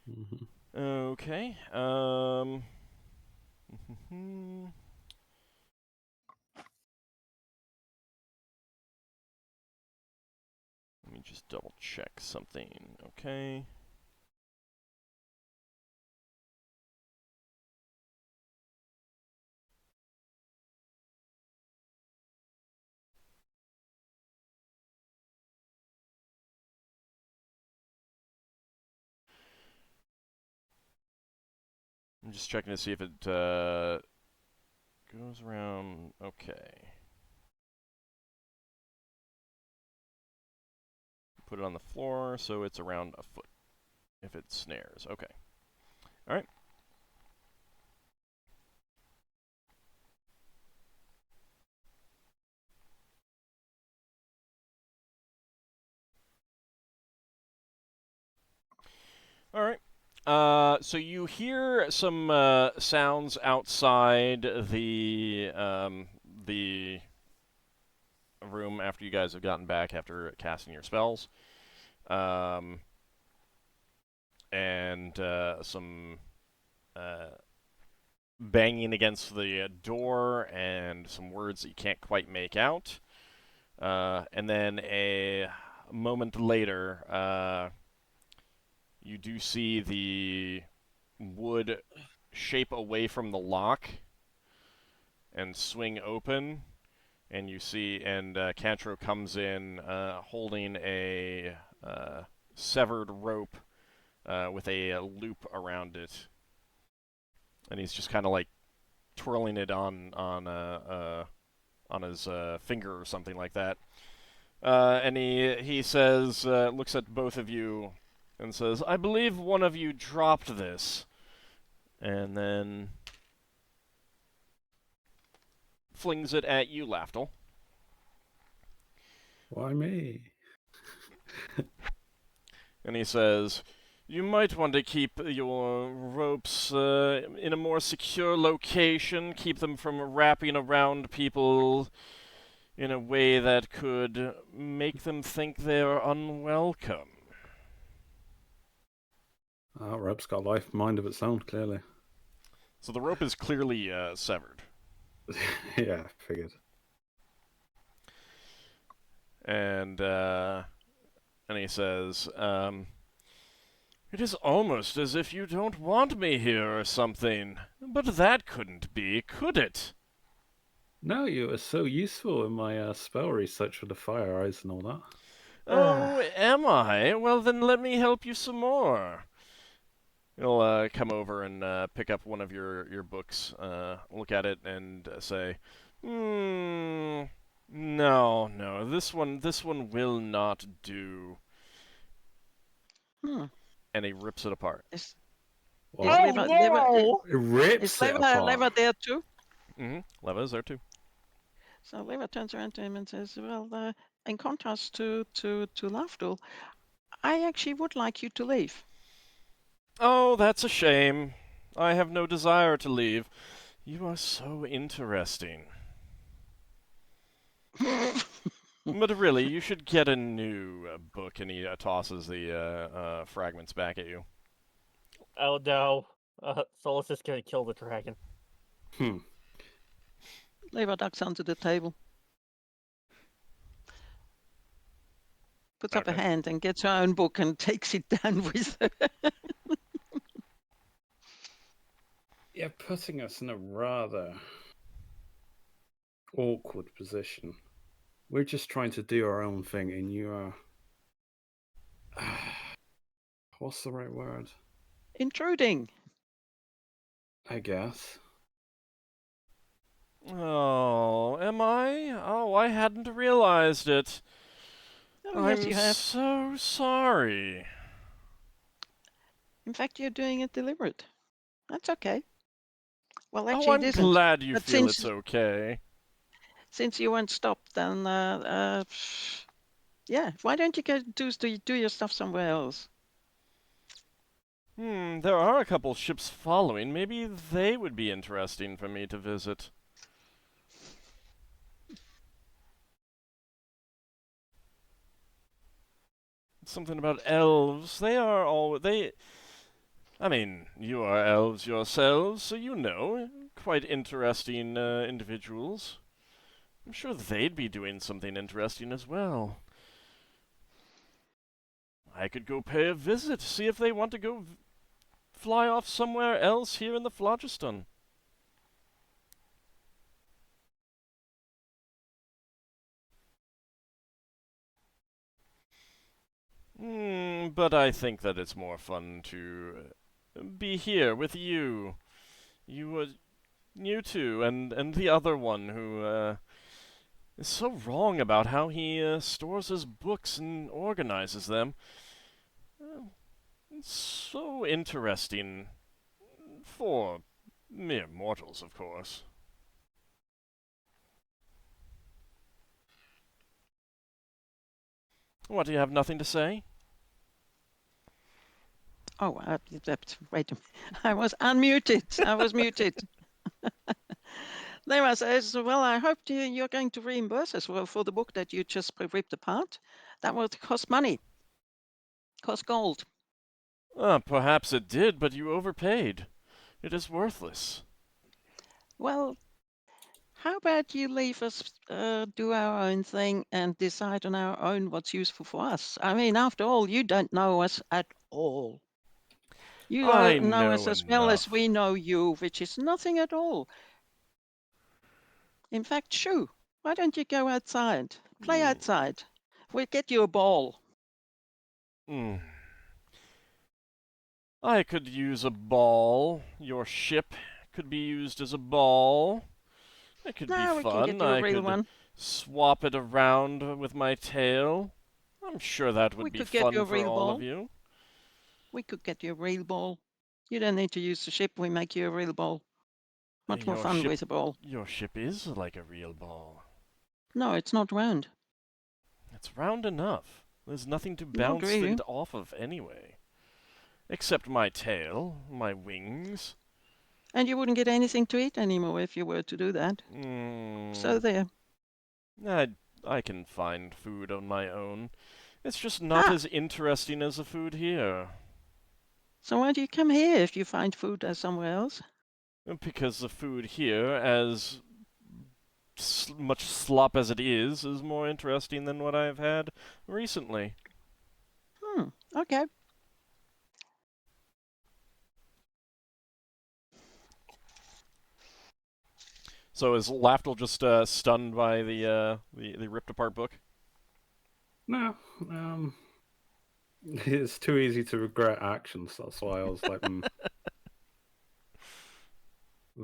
Mhm. Okay. Let me just double check something. Okay. I'm just checking to see if it goes around. Okay. Put it on the floor so it's around a foot if it snares. Okay. All right. All right. So you hear some sounds outside the room after you guys have gotten back after casting your spells, and some banging against the door and some words that you can't quite make out. And then a moment later, you do see the wood shape away from the lock and swing open, and you see, and Cantro comes in holding a severed rope with a loop around it, and he's just kind of like twirling it on his finger or something like that. And he says, looks at both of you, and says, "I believe one of you dropped this," and then flings it at you, Lafdul. Why me? And he says, "You might want to keep your ropes in a more secure location, keep them from wrapping around people in a way that could make them think they're unwelcome." Rob's got a life mind of its own, clearly. So the rope is clearly severed. Yeah, figured. And he says, "It is almost as if you don't want me here or something. But that couldn't be, could it?" No, you were so useful in my spell research for the fire eyes and all that. "Oh, am I? Well, then let me help you some more." He'll come over and pick up one of your books, look at it, and say, no, this one will not do." And he rips it apart. Is What? no! It rips it apart. Leva there too? Leva is there too. So Leva turns around to him and says, "Well, in contrast to Lafdul, I actually would like you to leave." "Oh, that's a shame. I have no desire to leave. You are so interesting. But really, you should get a new book." And he tosses the fragments back at you. Oh no. Solas is gonna kill the dragon. Leva ducks onto the table, puts up a Okay. hand and gets her own book and takes it down with her. You're putting us in a rather awkward position. We're just trying to do our own thing, and you are... What's the right word? Intruding. I guess. Oh, am I? Oh, I hadn't realized it. Oh, yes, I'm you have. so sorry. In fact, you're doing it deliberate. That's okay. Well, Oh, actually, I'm it isn't. glad you But feel it's okay. since you weren't stopped, then yeah. Why don't you go do your stuff somewhere else? There are a couple ships following. Maybe they would be interesting for me to visit. something about elves. They are all they. I mean, you are elves yourselves, so you know, quite interesting individuals. I'm sure they'd be doing something interesting as well. I could go pay a visit, see if they want to go fly off somewhere else here in the Phlogiston. But I think that it's more fun to be here with you. You two, and the other one who is so wrong about how he stores his books and organizes them. It's so interesting for mere mortals, of course. What, do you have nothing to say? Oh, wait a minute. I was unmuted. I was muted. Lema says, well, I hope you're going to reimburse us for the book that you just ripped apart. That would cost money. Cost gold. Perhaps it did, but you overpaid. It is worthless. Well, how about you leave us do our own thing and decide on our own what's useful for us? I mean, after all, you don't know us at all. You I know us know as well as enough. we know you, which is nothing at all. In fact, shoo, why don't you go outside? Play outside. We'll get you a ball. I could use a ball. Your ship could be used as a ball. It could No, be we can get fun. you a I real could one. swap it around with my tail. I'm sure that would We be could get you fun a for real all ball. of you. We could get you a real ball. You don't need to use the ship. We make you a real ball. Much more Your fun ship, with a ball. Your ship is like a real ball. No, it's not round. It's round enough. There's nothing to Not bounce really. it off of anyway. Except my tail, my wings. And you wouldn't get anything to eat anymore if you were to do that. So there. I can find food on my own. It's just not as interesting as the food here. So why do you come here if you find food somewhere else? Because the food here, as much slop as it is more interesting than what I've had recently. Okay. So is Lafdul just stunned by the ripped apart book? No, it's too easy to regret actions. That's why I was like, I'm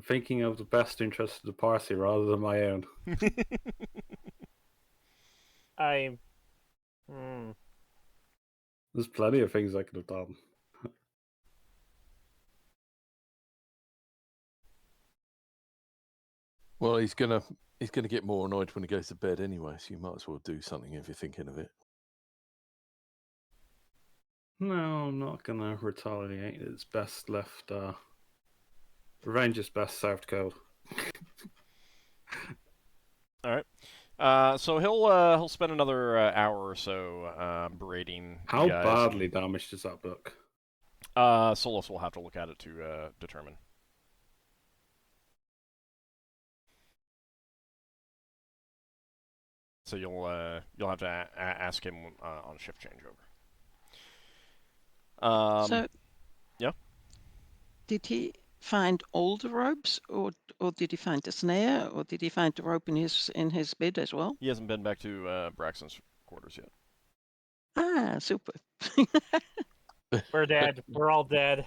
thinking of the best interest of the party rather than my own. There's plenty of things I could have done. Well, he's gonna get more annoyed when he goes to bed anyway. So you might as well do something if you're thinking of it. No, I'm not gonna retaliate. It's best left. Revenge is best served cold. All right. So he'll spend another hour or so berating How you guys. badly damaged is that book? Solas will have to look at it to determine. So you'll have to ask him on a shift changeover. So yeah. Did he find all the ropes, or did he find the snare, or did he find the rope in his bed as well? He hasn't been back to Braxon's quarters yet. Ah, super. We're dead. We're all dead.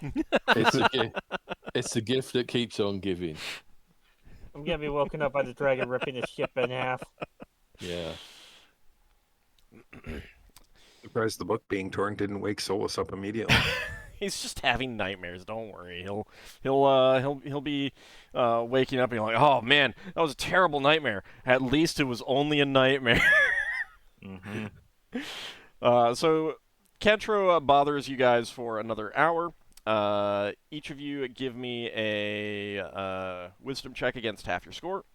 It's a gift that keeps on giving. I'm gonna be woken up by the dragon ripping the ship in half. Yeah. Surprised the book being torn didn't wake Solas up immediately. He's just having nightmares. Don't worry. He'll be waking up and being like, "Oh man, that was a terrible nightmare. At least it was only a nightmare." So Cantro bothers you guys for another hour. Each of you give me a wisdom check against half your score.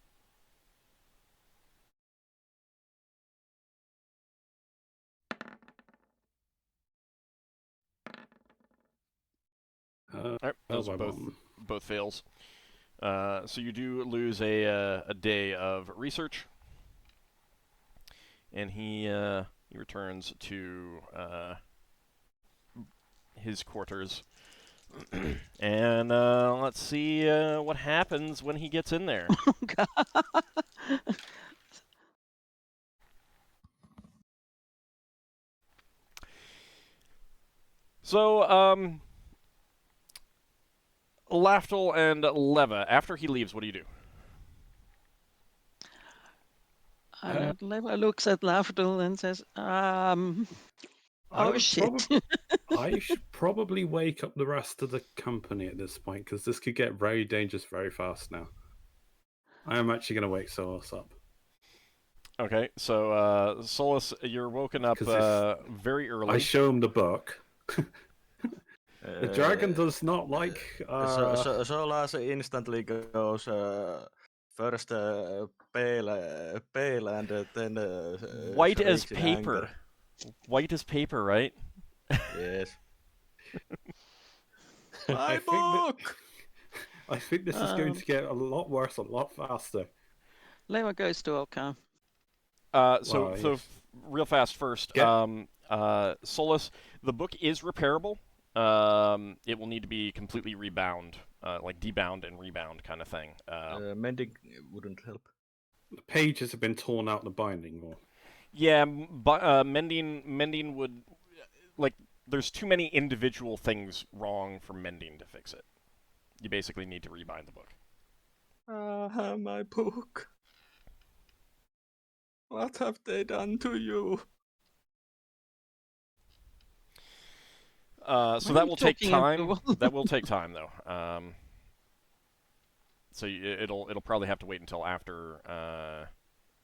Alright, those by both one. both fails. So you do lose a day of research, and he returns to his quarters. And let's see what happens when he gets in there. So, Lafdul and Leva, after he leaves, what do you do? Leva looks at Lafdul and says, I oh would shit. I should probably wake up the rest of the company at this point, because this could get very dangerous very fast now. I am actually going to wake Solas up. Okay, so Solas, you're woken up 'Cause very early. I show him the book. The dragon does not like... Solas instantly goes first pale and then white as shrieks in paper. anger. White as paper, right? Yes. I My think that- book! I think this is going to get a lot worse, a lot faster. Leva goes to Ockar. So yes. real fast first. Get- Solas, the book is repairable. It will need to be completely rebound, like debound and rebound kind of thing. Mending wouldn't help. The pages have been torn out the binding. Or... Yeah, but mending would, like, there's too many individual things wrong for mending to fix it. You basically need to rebind the book. My book. What have they done to you? So that will take time. That will take time, though. So it'll probably have to wait until after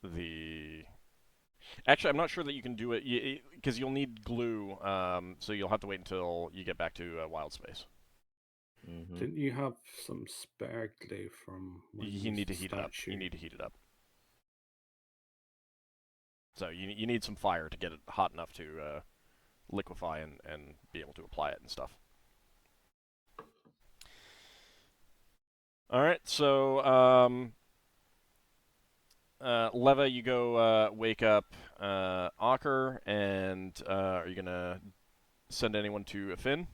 the. Actually, I'm not sure that you can do it because you'll need glue. So you'll have to wait until you get back to Wild Space. Mm-hmm. Didn't you have some spare glue from? You need to heat it up. You need to heat it up. So you need some fire to get it hot enough to liquefy and be able to apply it and stuff. All right, so Leva, you go wake up Ockar, and are you gonna send anyone to Finn?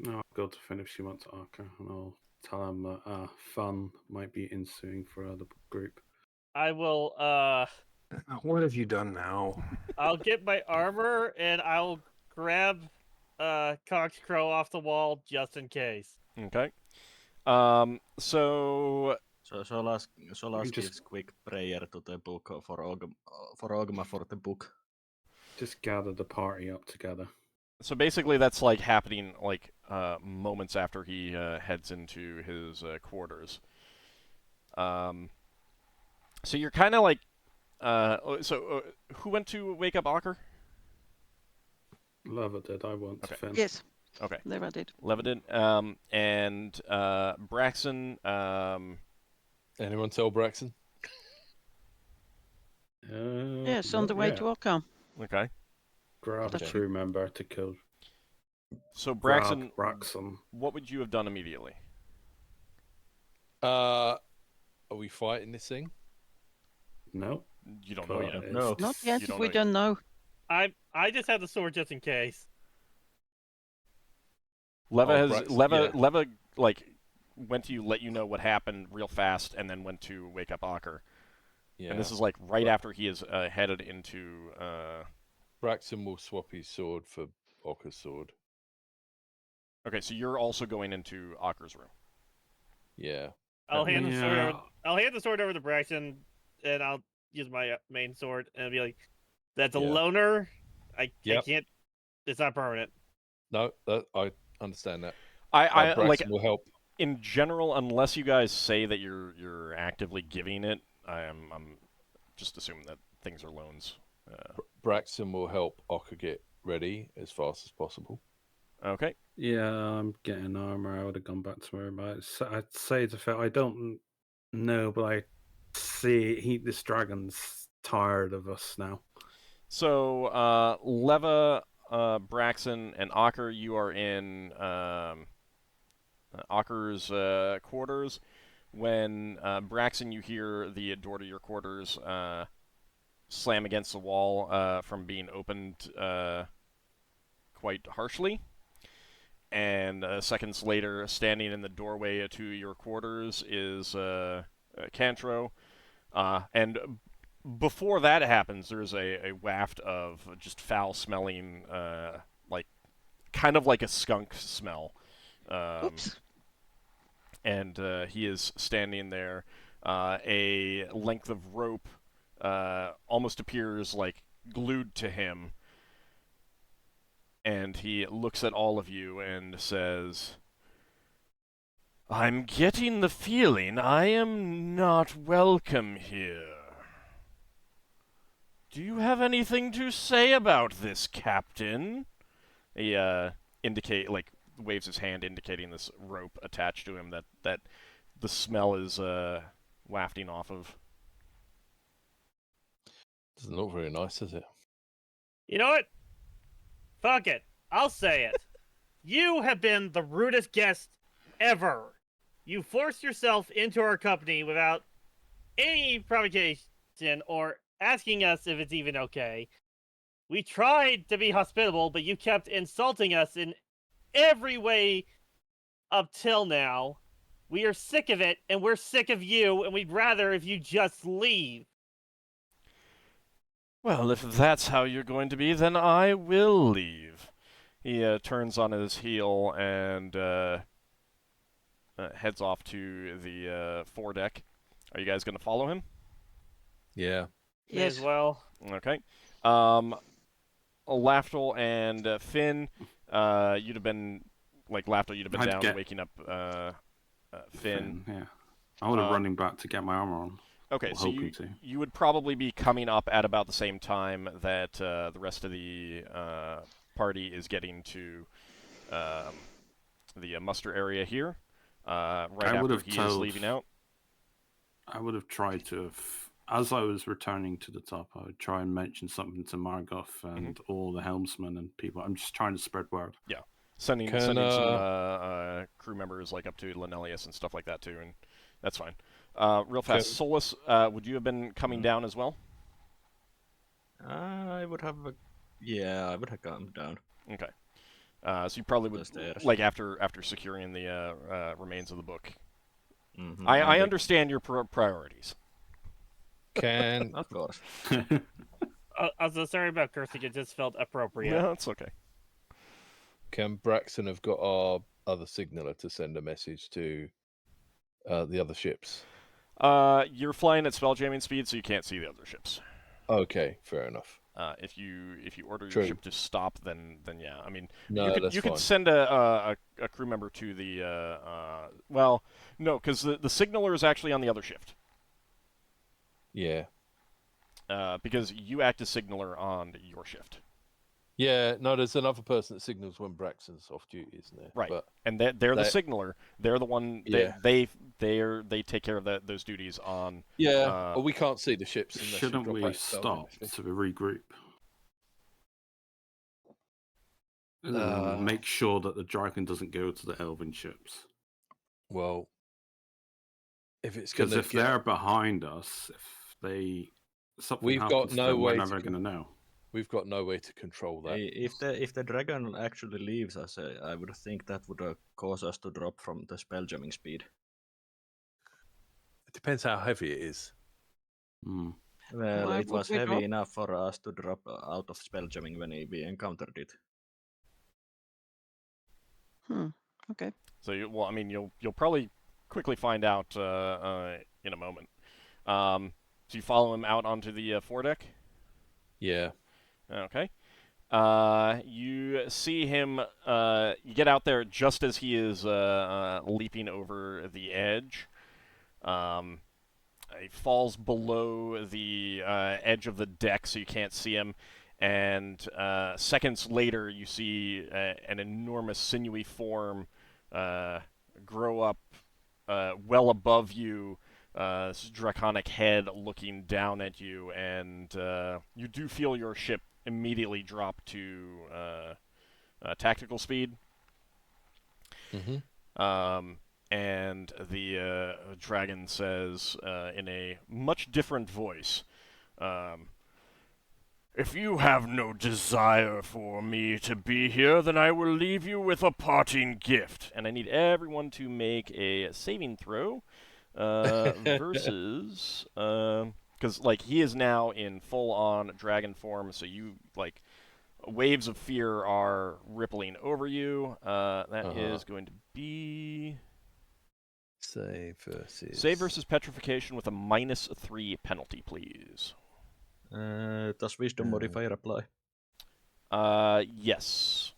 No, I'll go to Finn if she wants Ockar, and I'll tell him that fun might be ensuing for the group. I will. What have you done now? I'll get my armor and I'll grab Cox Crow off the wall just in case. Okay. So Solas just- gives quick prayer to the book for Ogma for the book. Just gather the party up together. So basically, that's like happening like moments after he heads into his quarters. So you're kind of like, who went to wake up Ockar? Leva did. I won't. Okay. Finn. Yes, Okay, Leva did. Leva did. And Braxon. Anyone tell Braxon? Yes, on the way to Ockar. Okay. Grab a Okay. crew member to kill. So Braxon. what would you have done immediately? Are we fighting this thing? No. You don't know yet. No. Not yet, You don't we know don't know. I just have the sword just in case. Leva Oh, has Braxon, Leva yeah. Leva like went to let you know what happened real fast, and then went to wake up Ockar. Yeah. And this is like right after he is headed into. Braxon will swap his sword for Ockar's sword. Okay, so you're also going into Ockar's room. Yeah. I'll hand the sword. Yeah. I'll hand the sword over to Braxton, and I'll use my main sword and be like, "That's a Yeah. loner. I Yep. can't. It's not permanent." No, I understand that. I Braxon like will help. in general, unless you guys say that you're actively giving it, I'm just assuming that things are loans. Braxon will help Ockar get ready as fast as possible. Okay. Yeah, I'm getting armor. I would have gone back to her, but I'd say it's a fair. I don't know, but I see this dragon's tired of us now. So Leva, Braxon, and Ockar, you are in Ockar's quarters. When Braxon, you hear the door to your quarters slam against the wall from being opened quite harshly. And seconds later, standing in the doorway to your quarters is Cantro. And before that happens, there's a waft of just foul-smelling, kind of like a skunk smell. Oops. And he is standing there. A length of rope almost appears like glued to him. And he looks at all of you and says, "I'm getting the feeling I am not welcome here. Do you have anything to say about this, Captain?" He waves his hand indicating this rope attached to him that the smell is wafting off of. Doesn't look very nice, does it? You know what? Fuck it. I'll say it. You have been the rudest guest ever. You forced yourself into our company without any provocation or asking us if it's even okay. We tried to be hospitable, but you kept insulting us in every way up till now. We are sick of it, and we're sick of you, and we'd rather if you just leave. Well, if that's how you're going to be, then I will leave. He turns on his heel and heads off to the foredeck. Are you guys going to follow him? Yeah. May as Yes. well. Okay. Lafdul and Finn, you'd have been, Lafdul, you'd have been I'd down get- waking up Finn. Yeah. I would have running back to get my armor on. Okay, Or so hoping to. you would probably be coming up at about the same time that the rest of the party is getting to the muster area here, right I after would've he is told- leaving out. I would have tried to have, as I was returning to the top, I would try and mention something to Margoth and all the helmsmen and people. I'm just trying to spread word. Sending Can, some crew members up to Lenelius and stuff like that too, and that's fine. Real fast, Solas, would you have been coming down as well? I would have. I would have come down. Okay. So you probably The would, stairs. after securing the remains of the book. Mhm, I and understand your priorities. Can Of course. I was so sorry about cursing. It just felt appropriate. No, it's okay. Braxon have got our other signaler to send a message to the other ships? You're flying at spelljamming speed, so you can't see the other ships. Okay, fair enough. If you order True. your ship to stop, then yeah. I mean, No, that's you fine. could send a crew member to the well, no, because the signaler is actually on the other shift. Yeah. Because you act as signaler on your shift. Yeah, no, there's another person that signals when Braxton's off duty, isn't there? Right. But And they're the that- signaler. They're the one. Yeah. They take care of those duties on. yeah, but we can't see the ships. Unless you Shouldn't drop we out spells, stop actually. to regroup? Make sure that the dragon doesn't go to the elven ships. Well, if it's Because going if they're behind us, if they something We've got happens to no them, we're way to never going to know. we've got no way to control that. If the dragon actually leaves us, I would think that would cause us to drop from the spelljamming speed. It depends how heavy it is. Hmm. Well, Why it would was we heavy drop? enough for us to drop out of spelljamming when we encountered it. Okay. So you'll probably quickly find out in a moment. So you follow him out onto the foredeck. Yeah. Okay. You see him. You get out there just as he is leaping over the edge. He falls below the edge of the deck, so you can't see him. And seconds later, you see an enormous sinewy form grow up well above you. This draconic head looking down at you, and you do feel your ship immediately drop to tactical speed. Mm-hmm. And the dragon says in a much different voice, "If you have no desire for me to be here, then I will leave you with a parting gift." And I need everyone to make a saving throw versus... Because, like, he is now in full-on dragon form, so you, like... Waves of fear are rippling over you. That is going to be... Save versus... Save versus petrification with a -3 penalty, please. Does wisdom modifier apply? Yes.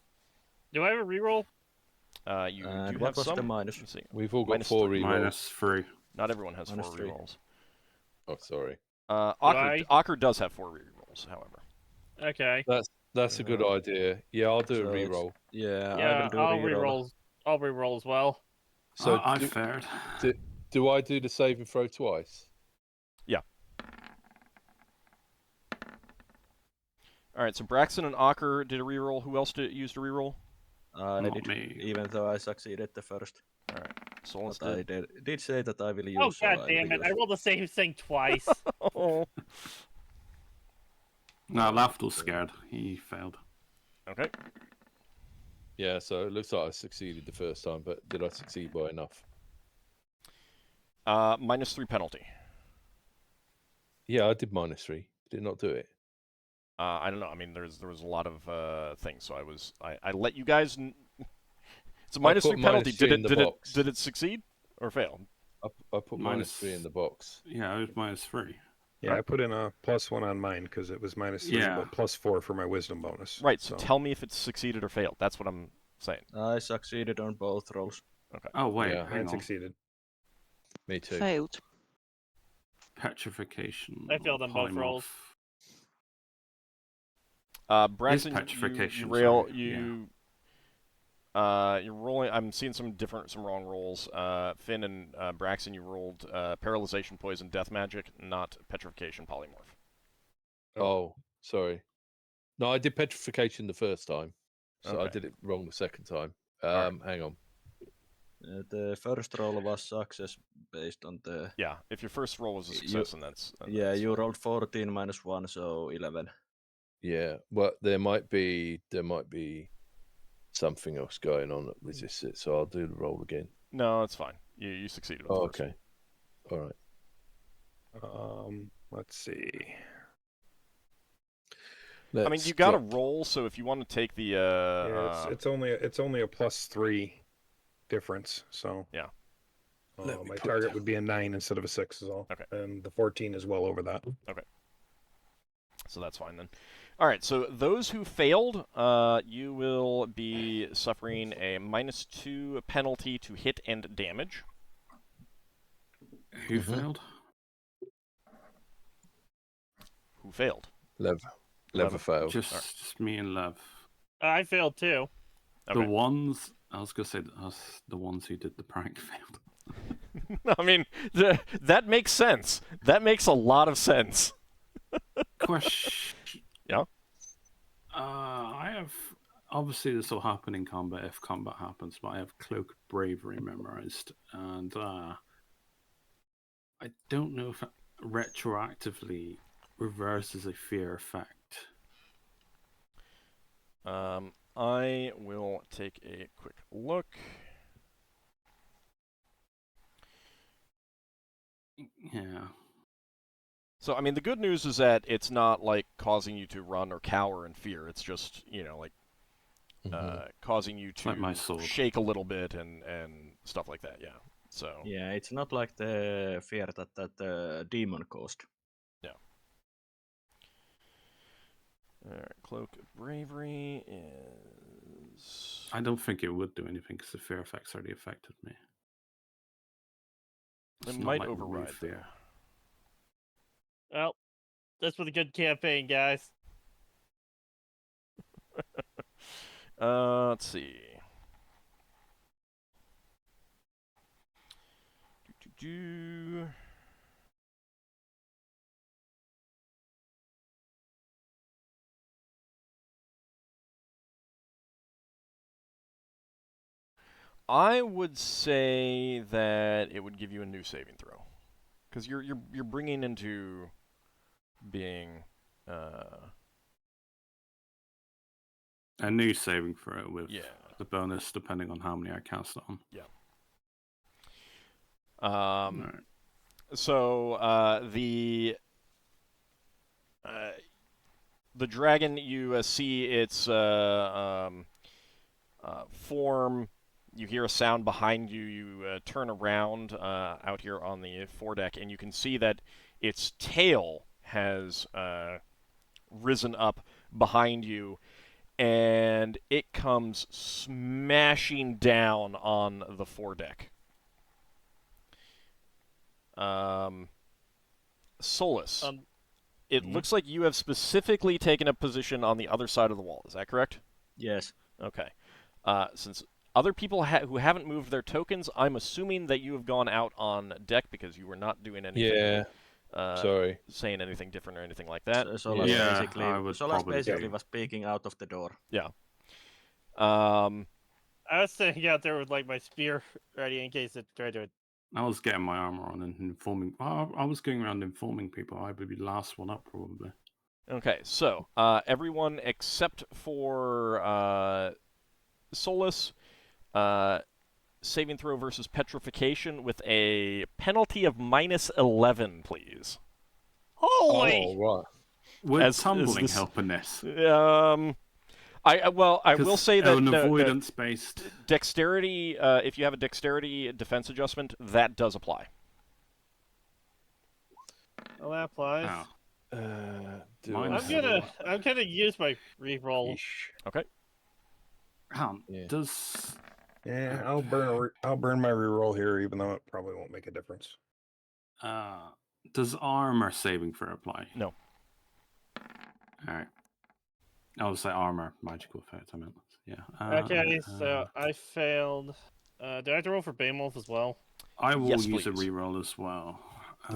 Do I have a reroll? You And do what have was some. the minus? Let me see. We've all got -3. 4 rerolls. -3. Not everyone has Minus 4 3. rerolls. Oh, sorry. Ockar does have 4 rerolls, however. Okay. That's a good idea. Yeah, I'll do a So it's- reroll. Yeah, I Yeah, will do I'll reroll. reroll as well. So I fared. do I do the save and throw twice? Yeah. All right, so Braxon and Ockar did a reroll. Who else used a reroll? I Not did, me. even though I succeeded the first. All right, Solas But I did. did say that I will use. Oh so god I damn will it! I use. rolled the same thing twice. Oh. No, Lafdul's scared. He failed. Okay. Yeah, so it looks like I succeeded the first time, but did I succeed by enough? -3 penalty. Yeah, I did -3. Did not do it. I don't know. I mean, there was a lot of things, so I let you guys. It's a -3 penalty. Did it succeed or fail? I put -3 in the box. Yeah, it was -3. Yeah, I put in a +1 on mine because it was -3, Yeah. but +4 for my wisdom bonus. Right. So tell me if it's succeeded or failed. That's what I'm saying. I succeeded on both rolls. Okay. Oh wait, Yeah, hang Mine on. succeeded. Me too. Failed. Petrification. I failed on both polymorph. rolls. Braxon, petrification, you rail sorry, you. You're rolling. I'm seeing some wrong rolls. Finn and Braxon, you rolled paralyzation, poison, death magic, not petrification, polymorph. Oh, sorry. No, I did petrification the first time, so I Okay. did it wrong the second time. Alright. Hang on. The first roll was success based on the. Yeah, if your first roll was a success, and that's Yeah, you rolled 14 -1, so 11. Yeah, well, there might be something else going on that resists it, so I'll do the roll again. No, it's fine. You succeeded. Oh, okay. All right. Let's see. I mean, you got to roll. So if you want to take the Yeah, it's only a +3 difference. So yeah, my target would be a 9 instead of a 6 is all. Okay. And the 14 is well over that. Okay. So that's fine then. All right. So those who failed, you will be suffering a -2 penalty to hit and damage. Who failed? Who failed? Lever failed. Just me and Lev. I failed too. Okay. The ones I was gonna say the ones who did the prank failed. I mean, that makes sense. That makes a lot of sense. Question. Yeah. I have obviously this will happen in combat if combat happens, but I have Cloak of Bravery memorized, and I don't know if it retroactively reverses a fear effect. I will take a quick look. Yeah. So, I mean, the good news is that it's not, like, causing you to run or cower in fear. It's just, you know, like, causing you Like my to sword. shake a little bit and stuff like that, yeah. So, Yeah, it's not like the fear that the demon caused. yeah. Alright, Cloak of Bravery is... I don't think it would do anything because the fear effects already affected me. It's It not might like override, remove fear. Well, this was a good campaign, guys. Let's see. I would say that it would give you a new saving throw, because you're bringing into being. A new saving throw with Yeah. the bonus depending on how many I cast it on. Yeah. Alright. So the dragon, you see its form. You hear a sound behind you. You turn around out here on the foredeck, and you can see that its tail has risen up behind you, and it comes smashing down on the foredeck. Solas, it looks like you have specifically taken a position on the other side of the wall. Is that correct? Yes. Okay. Since other people who haven't moved their tokens, I'm assuming that you have gone out on deck because you were not doing anything. Yeah. Sorry. Saying anything different or anything like that. Solas Yeah, basically, I would Solas probably basically go. was peeking out of the door. Yeah. I was standing out there with like my spear ready in case it tried to. I was getting my armor on and informing. I was going around informing people. I would be the last one up, probably. Okay, so everyone except for Solas, saving throw versus petrification with a penalty of -11, please. Holy! Oh, right. Would tumbling this- help in this? I will say that an no, avoidance-based dexterity. If you have a dexterity defense adjustment, that does apply. Well, that applies. Oh. I'm gonna use my reroll. Okay. Yeah. Does Yeah, I'll burn my reroll here, even though it probably won't make a difference. does armor saving for apply? No. All right. I would say armor magical effect. I meant, yeah. Okay, so I failed. Do I have to roll for Behemoth as well? I will Yes, use a please. reroll as well.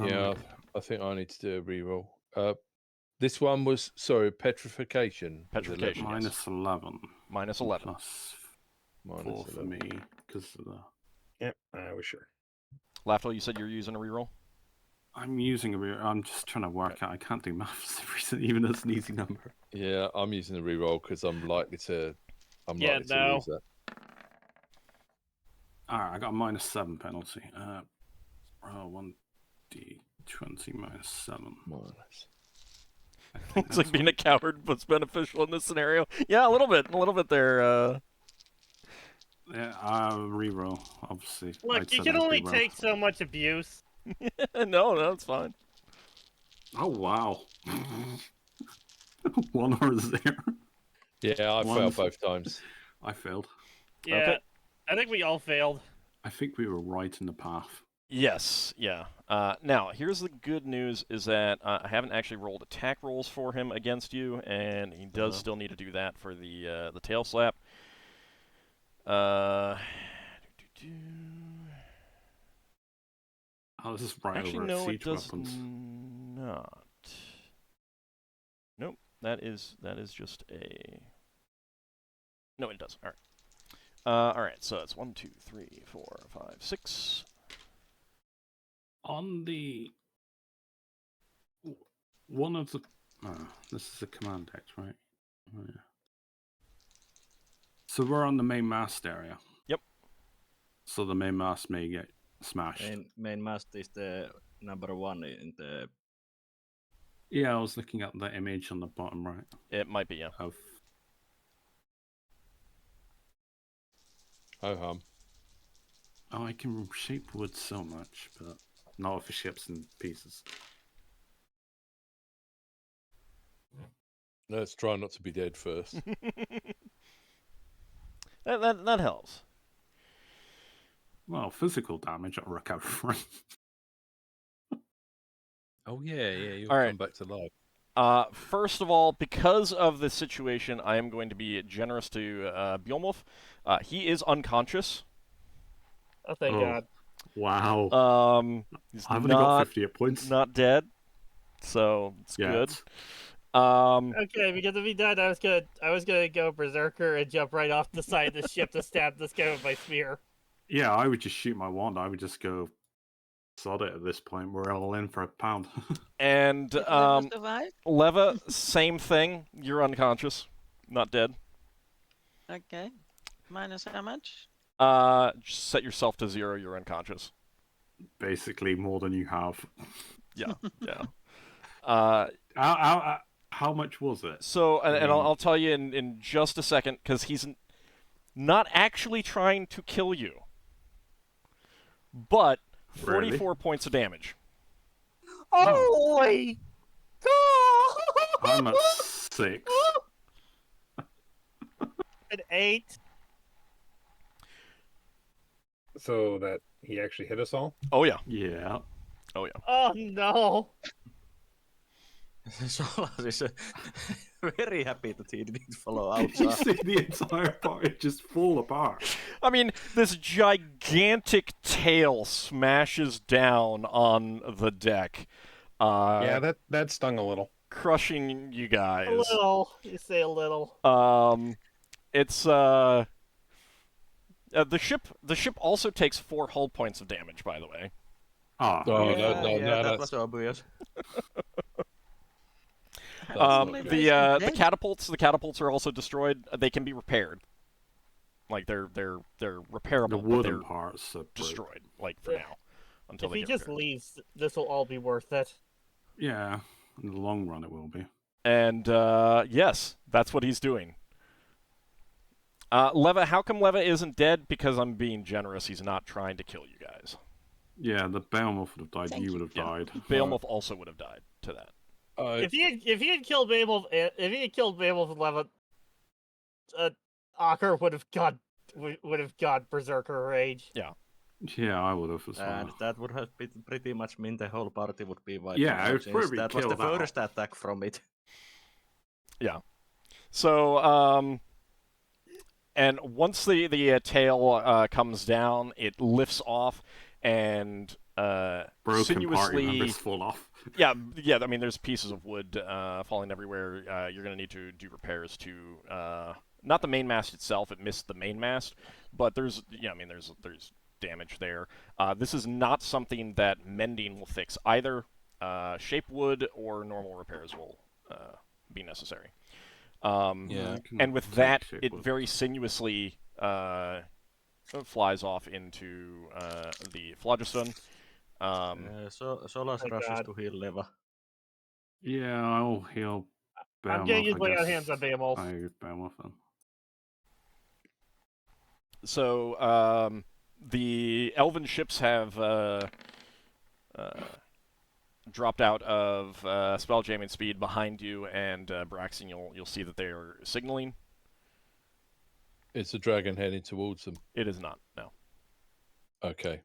Yeah, I think I need to do a reroll. This one was, sorry, petrification. was Petrification. 11. minus 11. -11. Plus Minus 4 for 11. me because of the. Yep, I was sure. Lafdul, you said you're using a reroll? I'm using a reroll. I'm just trying to work out. I can't do math for some reason, even though it's an easy number. Yeah, I'm using the reroll because I'm likely to. Yeah, likely to no. lose that. Alright, I got a -7 penalty. Roll 1d20 -7. Minus. I think Looks like that's being a coward was beneficial in this scenario. Yeah, a little bit there. Yeah, reroll, obviously. Look, I'd you said can I'd only reroll. take so much abuse. No, it's fine. Oh, wow. 1 or 0. Yeah, I One. failed both times. I failed. Yeah, Okay. I think we all failed. I think we were right in the path. Yes, yeah. Now, here's the good news, is that I haven't actually rolled attack rolls for him against you, and he does still need to do that for the tail slap. Oh, this is right Actually, over no, it siege does weapons. not. Nope, that is just a... No, it does. All right. All right, so it's 1, 2, 3, 4, 5, 6. On the... One of the... this is a command text, right? Oh, yeah. So we're on the main mast area. Yep. So the main mast may get smashed. Main mast is the number 1 in the. Yeah, I was looking at the image on the bottom right It might be, yeah. of... Ho-hum. Oh, I can shape wood so much, but not if it ships in pieces. Let's try not to be dead first. that helps. Well, physical damage I'll recover from. Oh, yeah, you'll All come right. back to life. First of all, because of the situation, I am going to be generous to Bjornwolf. He is unconscious. Oh, thank Oh. God. Wow. He's I've only got 50 hit points. not dead, so it's Yeah, good. it's- Okay, because if he died, I was gonna go berserker and jump right off the side of the ship to stab this guy with my spear. Yeah, I would just shoot my wand. I would just go sod it at this point. We're all in for a pound. And If Leva survived? Leva, same thing. You're unconscious, not dead. Okay. Minus how much? Just set yourself to 0. You're unconscious. Basically, more than you have. Yeah, yeah. How much was it? So, and I'll tell you in just a second, because he's not actually trying to kill you, but 44 Really? points of damage. Holy! I'm at 6. An 8. So that he actually hit us all? Oh yeah, Yeah. oh yeah. Oh no! Solas is very happy that he didn't follow Did you outside. see the entire party just fall apart? I mean, this gigantic tail smashes down on the deck, Yeah, that stung a little. crushing you guys. A little. You say a little. It's the ship also takes 4 hull points of damage, by the way. Ah, Oh, okay. Yeah, that that's was obvious. The catapults are also destroyed. They can be repaired. Like they're repairable, The but wooden they're parts are destroyed. Like for Yeah. now, until If they he get just repaired. leaves, this will all be worth it. Yeah, in the long run it will be. And yes, that's what he's doing. Leva, how come Leva isn't dead? Because I'm being generous. He's not trying to kill you guys. Yeah, the Beowulf would have died. Thank You you. would have Yeah. died. Beowulf also would have died to that. If he had killed Beowulf, with Leva, Ockar would have got Berserker Rage. Yeah, I would have as well. And that would have been pretty much mean the whole party would be wiped Yeah, out, it would since probably that was the killed out. first attack from it. Yeah. So, and once the tail comes down, it lifts off, and Broken party sinuously. members fall off. Yeah. I mean, there's pieces of wood falling everywhere. You're gonna need to do repairs to not the main mast itself. It missed the main mast, but there's damage there. This is not something that mending will fix. Either shape wood or normal repairs will be necessary. Yeah. And with that, it very sinuously flies off into the phlogiston. Solas My rushes God. to heal Leva. Yeah, I'll heal Beowulf. I'm gonna use I lay on guess. hands on Beowulf. I use Beowulf then. So the elven ships have dropped out of spelljamming speed behind you, and Braxon, you'll see that they are signaling. It's a dragon heading towards them. It is not. No. Okay.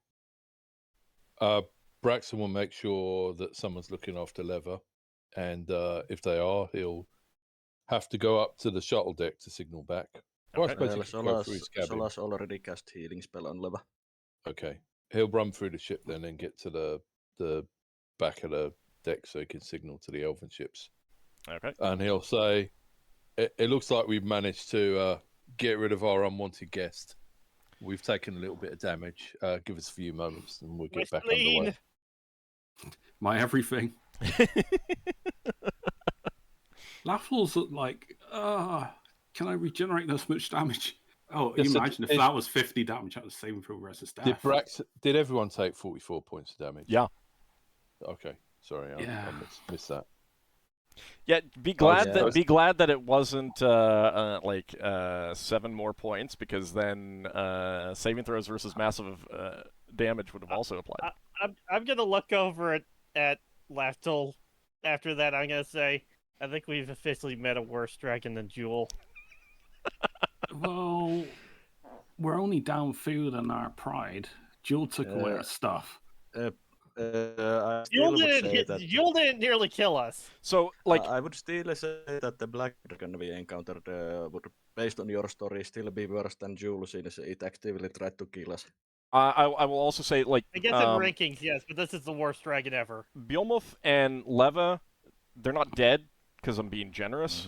Braxon will make sure that someone's looking after Leva, and if they are, he'll have to go up to the shuttle deck to signal back. Or I Okay. suppose he could go through his cabin. Solas already cast healing spell on Leva. Okay. He'll run through the ship then and get to the back of the deck so he can signal to the elven ships. Okay. And he'll say, it looks like we've managed to get rid of our unwanted guest. We've taken a little bit of damage. Give us a few moments and we'll get back underway. My everything. Lafdul's like, can I regenerate this much damage? Oh, Yes, imagine if that was 50 damage, that was saving for the rest of staff. Did everyone take 44 points of damage? Yeah. Okay. Sorry, I missed that. Yeah, be glad yeah. be glad that it wasn't 7 more points, because then saving throws versus massive damage would have also applied. I'm gonna look over at Lafdul. After that, I'm gonna say, I think we've officially met a worse dragon than Jewel. Well, we're only down food and our pride. Jewel took away our stuff. I still Jewel would say that Jewel didn't nearly kill us. So, like, I would still say that the black dragon we encountered would, based on your story, still be worse than Jewel, since it actively tried to kill us. I will also say, like, I guess in rankings, yes, but this is the worst dragon ever. Beowulf and Leva, they're not dead, because I'm being generous.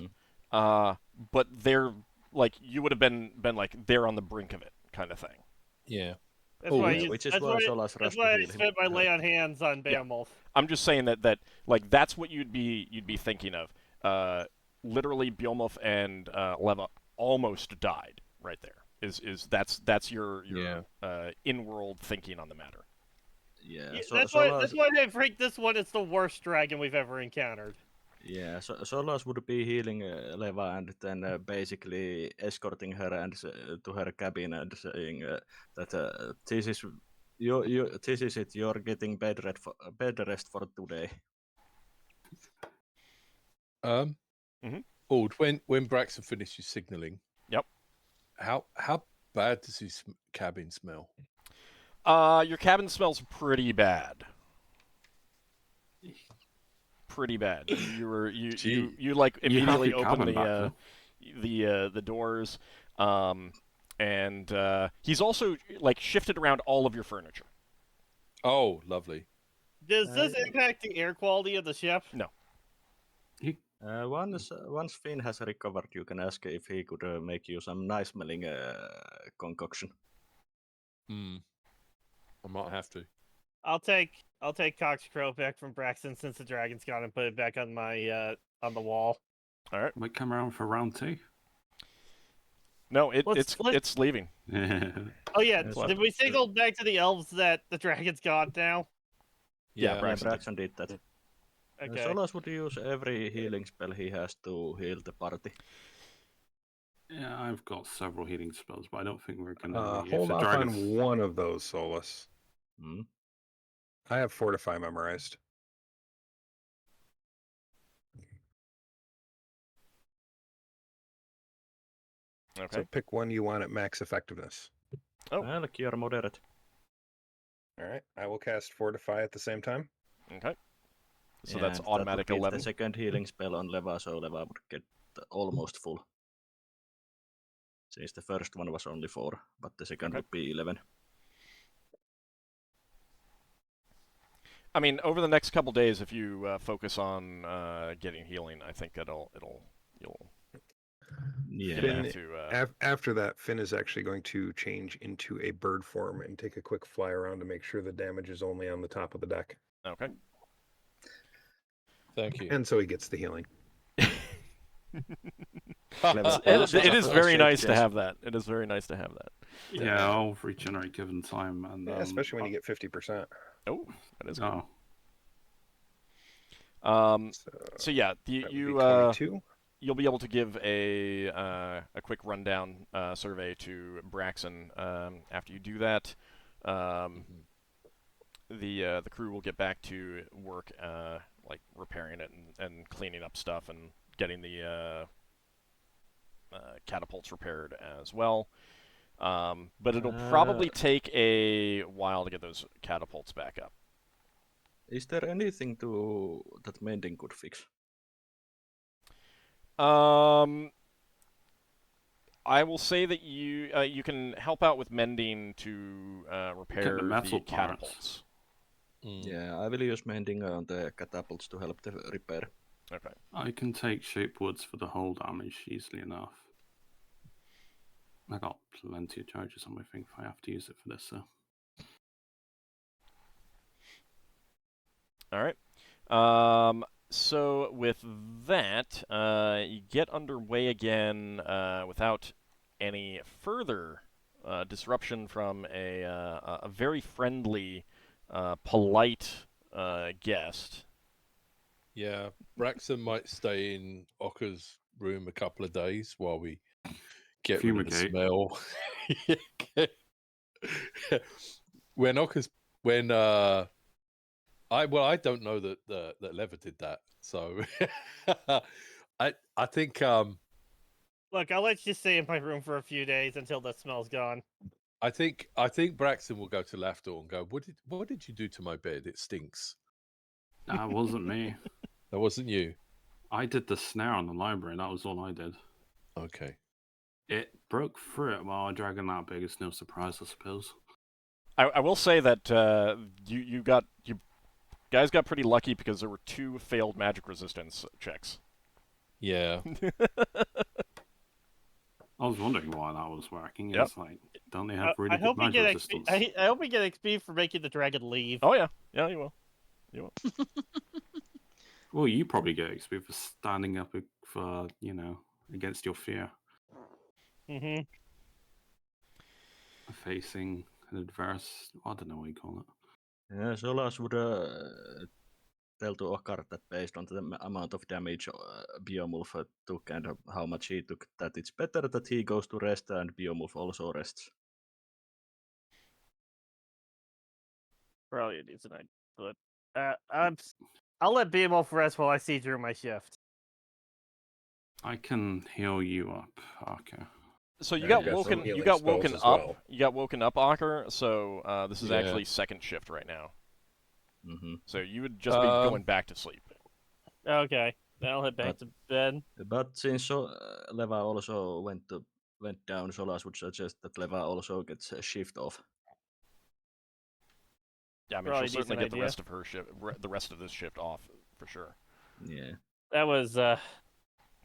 But they're, like, you would have been like, they're on the brink of it, kind of thing. Yeah. That's Oh, why I Yeah, use, which is that's why why, Solas that's rushed why to I heal him. spent my lay on hands on Yeah. Beowulf. I'm just saying that like that's what you'd be thinking of. Literally, Beowulf and Leva almost died right there. That's your in-world thinking on the matter. Yeah, Yeah, so that's Solas. why I think this one is the worst dragon we've ever encountered. Yeah, so Solas would be healing Leva and then basically escorting her and to her cabin and saying that this is this is it. You're getting bed rest for today. Mhm. Ald, when Braxon finishes signalling, Yep. how bad does his cabin smell? Your cabin smells pretty bad. Pretty bad. You Gee. like You have immediately your open cabin back, the doors, and he's also like shifted around all of your furniture. Oh, lovely. Does this impact the air quality of the ship? No. Once Finn has recovered, you can ask if he could make you some nice smelling concoction. I might have to. I'll take Cox Crow back from Braxon since the dragon's gone and put it back on my on the wall. All right. Might come around for round 2. No, Let's- it's leaving. Oh yeah, Yes, did we signal back to the elves that the dragon's gone now? Yeah, Yeah, Braxon did. Braxon did that. Okay. Solas would use every healing spell he has to heal the party. Yeah, I've got several healing spells, but I don't think we're gonna. Hold off on one of those, Solas. Hmm? I have Fortify memorized. Okay. So pick one you want at max effectiveness. Oh. Well, cure moderate. All right, I will cast Fortify at the same time. Okay. So Yeah, that's and automatic that would be 11. the second healing spell on Leva, so Leva would get almost full. Since the first one was only 4, but the second Okay. would be 11. I mean, over the next couple days, if you focus on getting healing, I think you'll Yeah. Finn, have to. After that, Finn is actually going to change into a bird form and take a quick fly around to make sure the damage is only on the top of the deck. Okay. Thank you. And so he gets the healing. It is very nice to Yes. have that. It is very nice to have that. Yeah, I'll regenerate given time, and Yeah, especially when you get 50%. Oh, that is good. Oh, So yeah, that would be you 22. you'll be able to give a quick rundown survey to Braxon. After you do that, the crew will get back to work, like repairing it and cleaning up stuff and getting the catapults repaired as well. But it'll probably take a while to get those catapults back up. Is there anything that mending could fix? I will say that you can help out with mending to repair the metal the parts. catapults. Yeah, I will use mending on the catapults to help the repair. Okay. I can take shape woods for the hull damage easily enough. I got plenty of charges on my thing if I have to use it for this. So All right. So with that, you get underway again without any further disruption from a very friendly, polite guest. Yeah, Braxon might stay in Ockar's room a couple of days while we get rid of the Fumigate. smell. when I don't know that that Lever did that, so I think Look, I'll let you stay in my room for a few days until the smell's gone. I think Braxton will go to Lafdul and go, what did you do to my bed? It stinks. that wasn't me. That wasn't you. I did the snare on the library. That was all I did. Okay. It broke through it while a dragon that big is no surprise, I suppose. I will say that you guys got pretty lucky because there were 2 failed magic resistance checks. Yeah. I was wondering why that was working. Yep. It's like, don't they have really I good hope we magic get resistance? XP. I hope we get XP for making the dragon leave. Oh yeah, yeah, you will. You will. Well, you probably get XP for standing up for, against your fear. Mm-hmm. Facing an adverse, I don't know what you call it. Yeah, Solas would tell to Ockar that based on the amount of damage Beowulf took and how much he took, that it's better that he goes to rest and Beowulf also rests. Probably needs an idea, but I'll let Beowulf rest while I see through my shift. I can heal you up, Arca. So you I've got got some woken. You healing got spells woken as up. well. You got woken up, Ockar. So this is Yeah. actually second shift right now. Mm-hmm. So you would just be going back to sleep. Okay, then I'll head back to bed. But since Leva also went down, Solas would suggest that Leva also gets a shift off. Yeah, I mean Probably she'll certainly decent get the idea. rest of her shift, the rest of this shift off for sure. Yeah. That was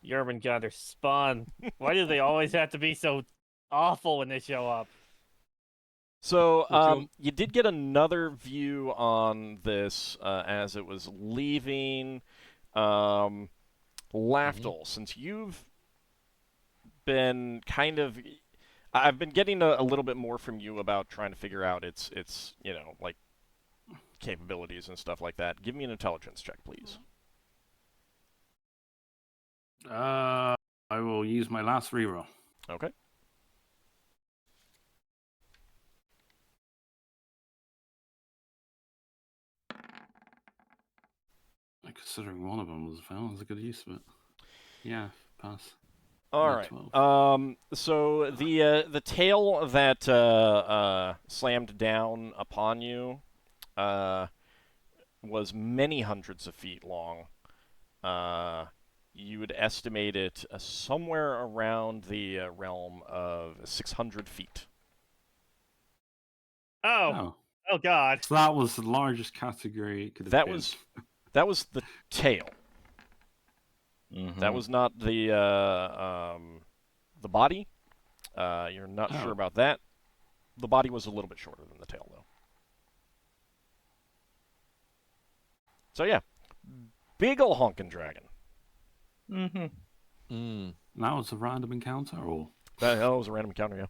Jormungandr's spawn. Why do they always have to be so awful when they show up? So you did get another view on this as it was leaving Lafdul, since you've been kind of. I've been getting a little bit more from you about trying to figure out its like capabilities and stuff like that. Give me an intelligence check, please. I will use my last reroll. Okay. Considering one of them was a fail, that's a good use of it. Yeah, pass. All Yeah, right. 12. So the tail that slammed down upon you was many hundreds of feet long. You would estimate it somewhere around the realm of 600 feet. Oh God! So that was the largest category it could have been. That was the tail. Mm-hmm. That was not the body. You're not sure about that. The body was a little bit shorter than the tail, though. So yeah, big ol' honkin' dragon. Mm-hmm. Mm. That was a random encounter, or That was a random encounter, yeah.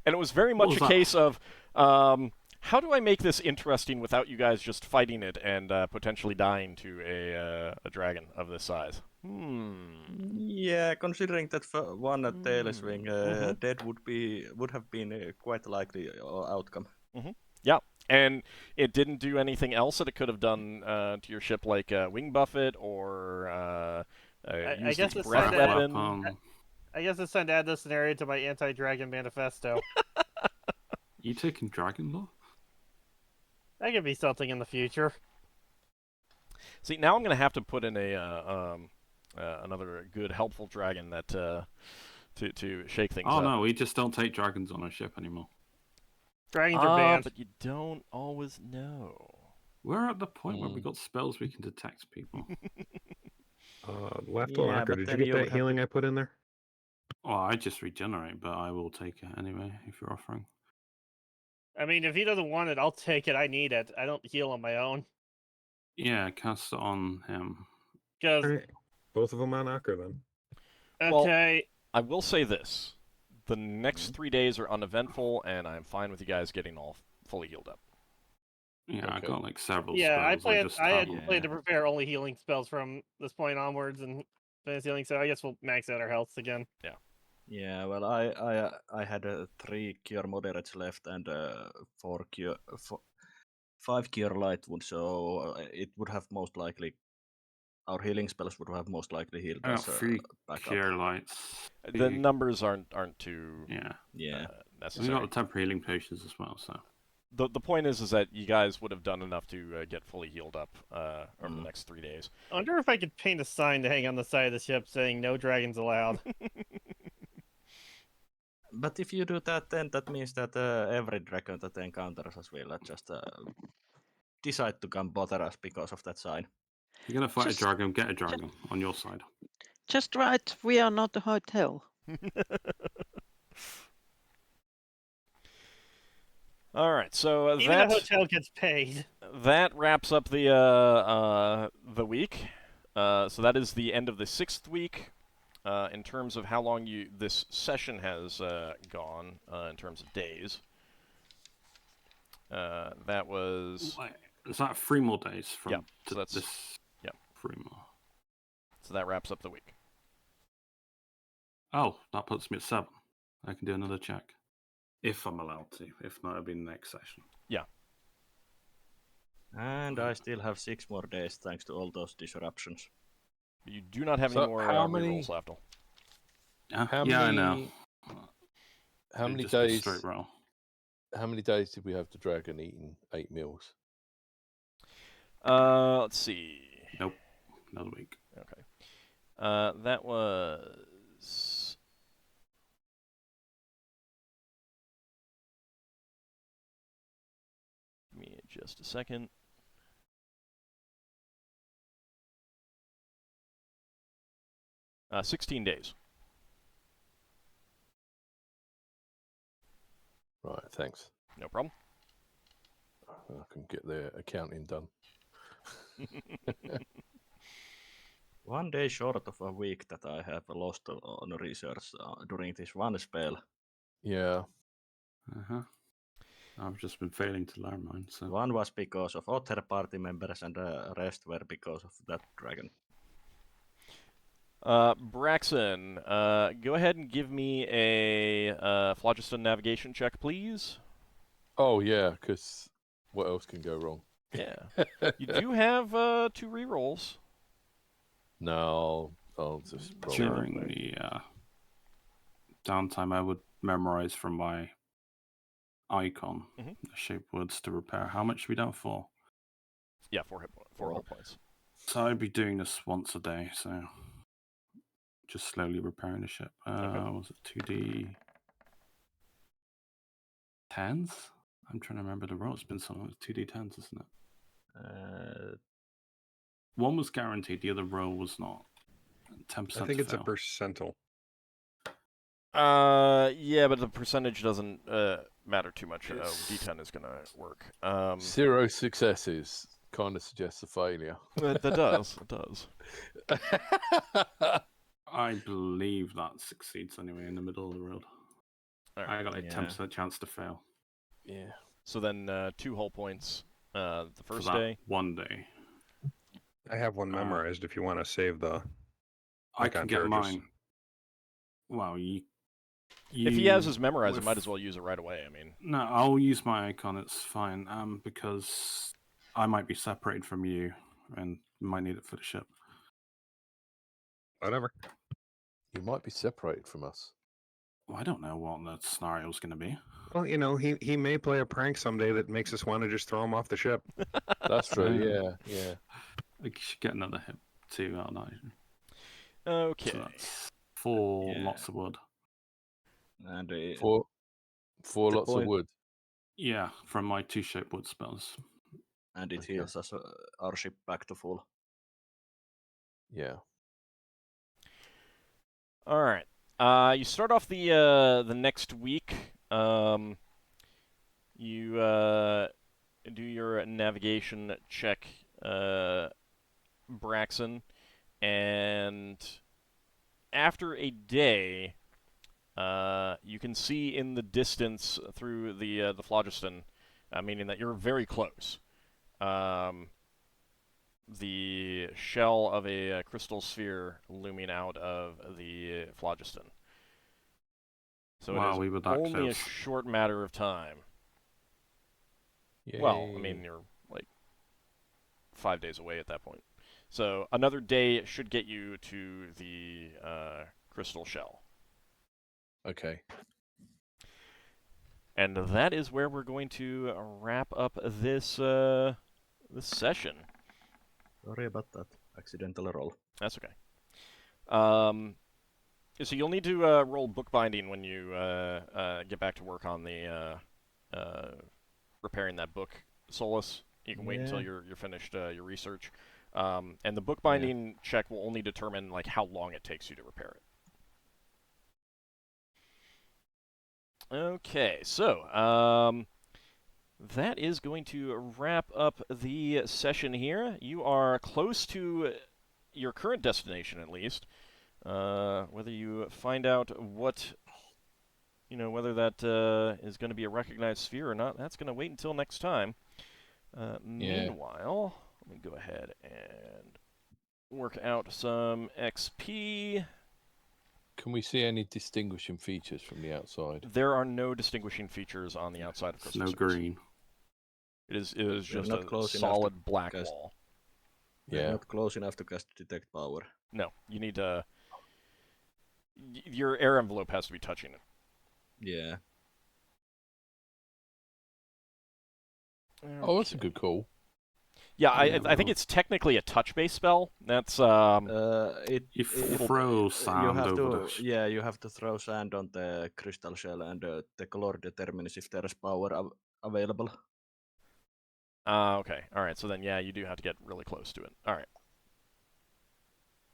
And it was very much a case of, how do I make this interesting without you guys just fighting it and potentially dying to a dragon of this size? Yeah, considering that one tail swing dead would have been quite likely outcome. Yeah, and it didn't do anything else that it could have done to your ship, like wing buffet or use guess its it's breath time to weapon. I guess it's time to add this scenario to my anti-dragon manifesto. you taking dragon law? That could be something in the future. See, now I'm going to have to put in another good, helpful dragon that to shake things up. Oh no, we just don't take dragons on our ship anymore. Dragons are banned. But you don't always know. We're at the point where we got spells we can detect people. Lafdul and Ockar, did you get that healing I put in there? Well, I just regenerate, but I will take it anyway if you're offering. I mean, if he doesn't want it, I'll take it. I need it. I don't heal on my own. Yeah, cast it on him. Because All right. Both of them on Ockar then. okay, I will say this. The next 3 days are uneventful, and I'm fine with you guys getting all fully healed up. Yeah, I Okay. got like several yeah, spells. I had planned to prepare only healing spells from this point onwards and finish healing. So I guess we'll max out our healths again. Yeah, well, I had 3 cure moderates left and 5 cure light wounds, so it would have most likely our healing spells would have most likely healed I got us 3 back cure up. lights. The numbers aren't too Yeah. Yeah. We necessary. got the temporary healing potions as well, so. The point is that you guys would have done enough to get fully healed up over the next 3 days. I wonder if I could paint a sign to hang on the side of the ship saying "No dragons allowed." But if you do that, then that means that every dragon that encounters us will just decide to come bother us because of that sign. If you're gonna fight Just- a dragon, get a dragon on your side. Just write, we are not a hotel. All right, so Even a hotel gets paid. that wraps up the week. So that is the end of the 6th week. In terms of how long this session has gone, in terms of days, that was. Is that 3 more days from Yeah, so that's this? yeah. 3 more. So that wraps up the week. Oh, that puts me at 7. I can do another check. If I'm allowed to. If not, it'll be the next session. Yeah. And I still have 6 more days thanks to all those disruptions. You do not have So any more how many- rerolls, Lafdul. How many, I know. How many Just a days? straight roll. How many days did we have the dragon eating 8 meals? Let's see. Nope. Another week. Okay. That was. Give me just a second. Uh, 16 days. Right, thanks. No problem. I can get the accounting done. 1 day short of a week that I have lost on research during this one spell. Yeah. I've just been failing to learn mine. So One was because of other party members, and the rest were because of that dragon. Braxon, go ahead and give me a phlogiston navigation check, please. Oh, yeah, because what else can go wrong? Yeah. You do have 2 rerolls. No, I'll just roll during one. the downtime, I would memorize from my icon Mhm. the shape words to repair. How much we down for? Yeah, 4 hull points. So I'd be doing this once a day. So just slowly repairing the ship. Was it 2D 10s? I'm trying to remember the roll. It's been so long. It's 2D 10s, isn't it? One was guaranteed. The other roll was not. 10%. I think it's a fail. percentile. Yeah, but the percentage doesn't matter too much. D10 is going to work. 0 successes kind of suggests a failure. That does. It does. I believe that succeeds anyway in the middle of the road. All I right. got a Yeah. 10% chance to fail. Yeah. So then 2 hull points the For first that day. one day. I have one memorized if you want to save the. I can icon get charges. mine. Well, If he has his memorized, with- he might as well use it right away. I mean, No, I'll use my icon. It's fine. Because I might be separated from you and might need it for the ship. Whatever. You might be separated from us. Well, I don't know what the scenario is going to be. Well, he may play a prank someday that makes us want to just throw him off the ship. That's true, Yeah. yeah. I should get another hit too, aren't I? okay. So that's 4 Yeah. lots of wood. And 4 The lots of point- wood. Yeah, from my 2 shape wood spells. it Okay. heals us our ship back to full. Yeah. All right. You start off the next week. You do your navigation check, Braxon, and after a day, you can see in the distance through the phlogiston, meaning that you're very close. The shell of a crystal sphere looming out of the phlogiston. So Wow, it we is were that only a close. short matter of time. Yay. Well, I mean, you're like 5 days away at that point. So another day should get you to the crystal shell. Okay. And that is where we're going to wrap up this this session. Sorry about that accidental roll. That's okay. So you'll need to roll bookbinding when you get back to work on the repairing that book, Solas. You can wait until Yeah. you're finished your research. And the bookbinding check will only determine like how long it takes you to repair it. Okay, so that is going to wrap up the session here. You are close to your current destination, at least. Whether you find out what, whether that is going to be a recognized sphere or not, that's going to wait until next time. Meanwhile, let me go ahead and work out some XP. Can we see any distinguishing features from the outside? There are no distinguishing features on the outside of Crystal No Spheres. green. It is just not a close enough solid black cast. wall. We're not close enough to cast Detect Power. No, you need to... Your air envelope has to be touching it. Yeah. Okay. Oh, that's a good call. Yeah, I think it's technically a touch-based spell. That's You throw sand over the... Yeah, you have to throw sand on the crystal shell, and the color determines if there is power available. okay. All right. So then, yeah, you do have to get really close to it. All right.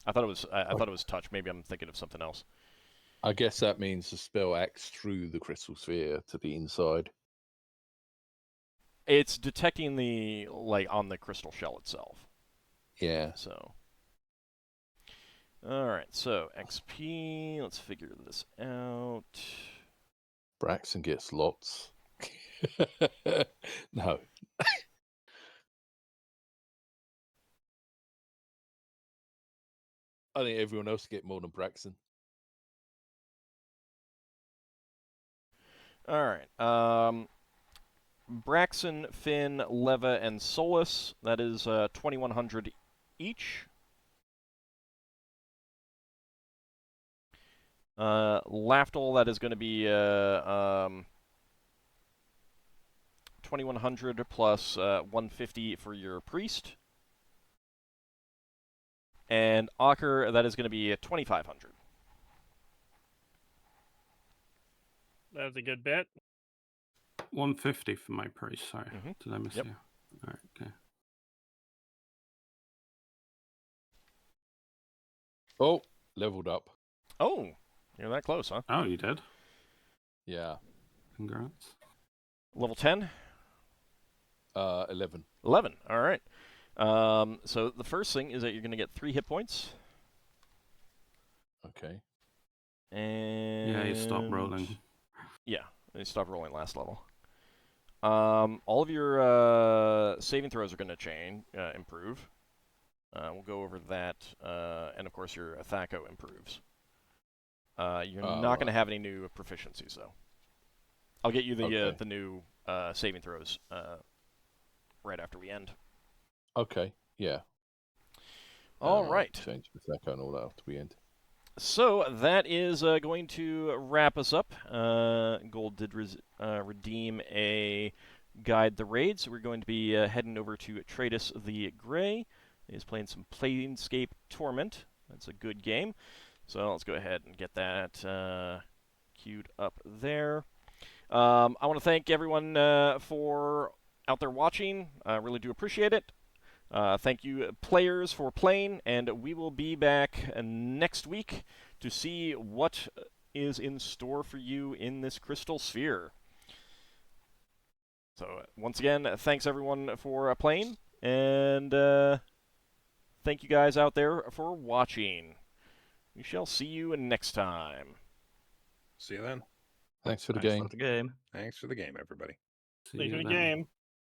I thought it was. I thought it was touch. Maybe I'm thinking of something else. I guess that means the spell acts through the crystal sphere to the inside. It's detecting on the crystal shell itself. Yeah. So. All right. So XP. Let's figure this out. Braxon gets lots. No. I think everyone else get more than Braxon. All right. Braxon, Finn, Leva, and Solas. That is 2,100 each. Lafdul, that is going to be 2,100 plus 150 for your priest. And Ockar, that is going to be 2,500. That's a good bet. 150 for my price, sorry. Did I miss Yep. you? All right, okay. Oh, leveled up. Oh, you're that close, huh? Oh, you did? Yeah. Congrats. Level 10? 11. 11, all right. So the first thing is that you're going to get 3 hit points. Okay. And... Yeah, you stop rolling. Yeah, you stop rolling last level. All of your saving throws are going to improve. We'll go over that, and of course your Thaco improves. You're not going to have any new proficiencies, though. I'll get you the new saving throws right after we end. Okay, yeah. All right. Change the Thaco and all that after we end. So that is going to wrap us up. Gold did redeem a Guide the Raid, so we're going to be heading over to Tratus the Grey. He's playing some Planescape Torment. That's a good game. So let's go ahead and get that queued up there. I want to thank everyone for out there watching. I really do appreciate it. Thank you, players, for playing, and we will be back next week to see what is in store for you in this Crystal Sphere. So, once again, thanks everyone for playing, and thank you guys out there for watching. We shall see you next time. See you then. Thanks for the Thanks game. for the game. Thanks for the game, everybody. See Thanks you for the then. game.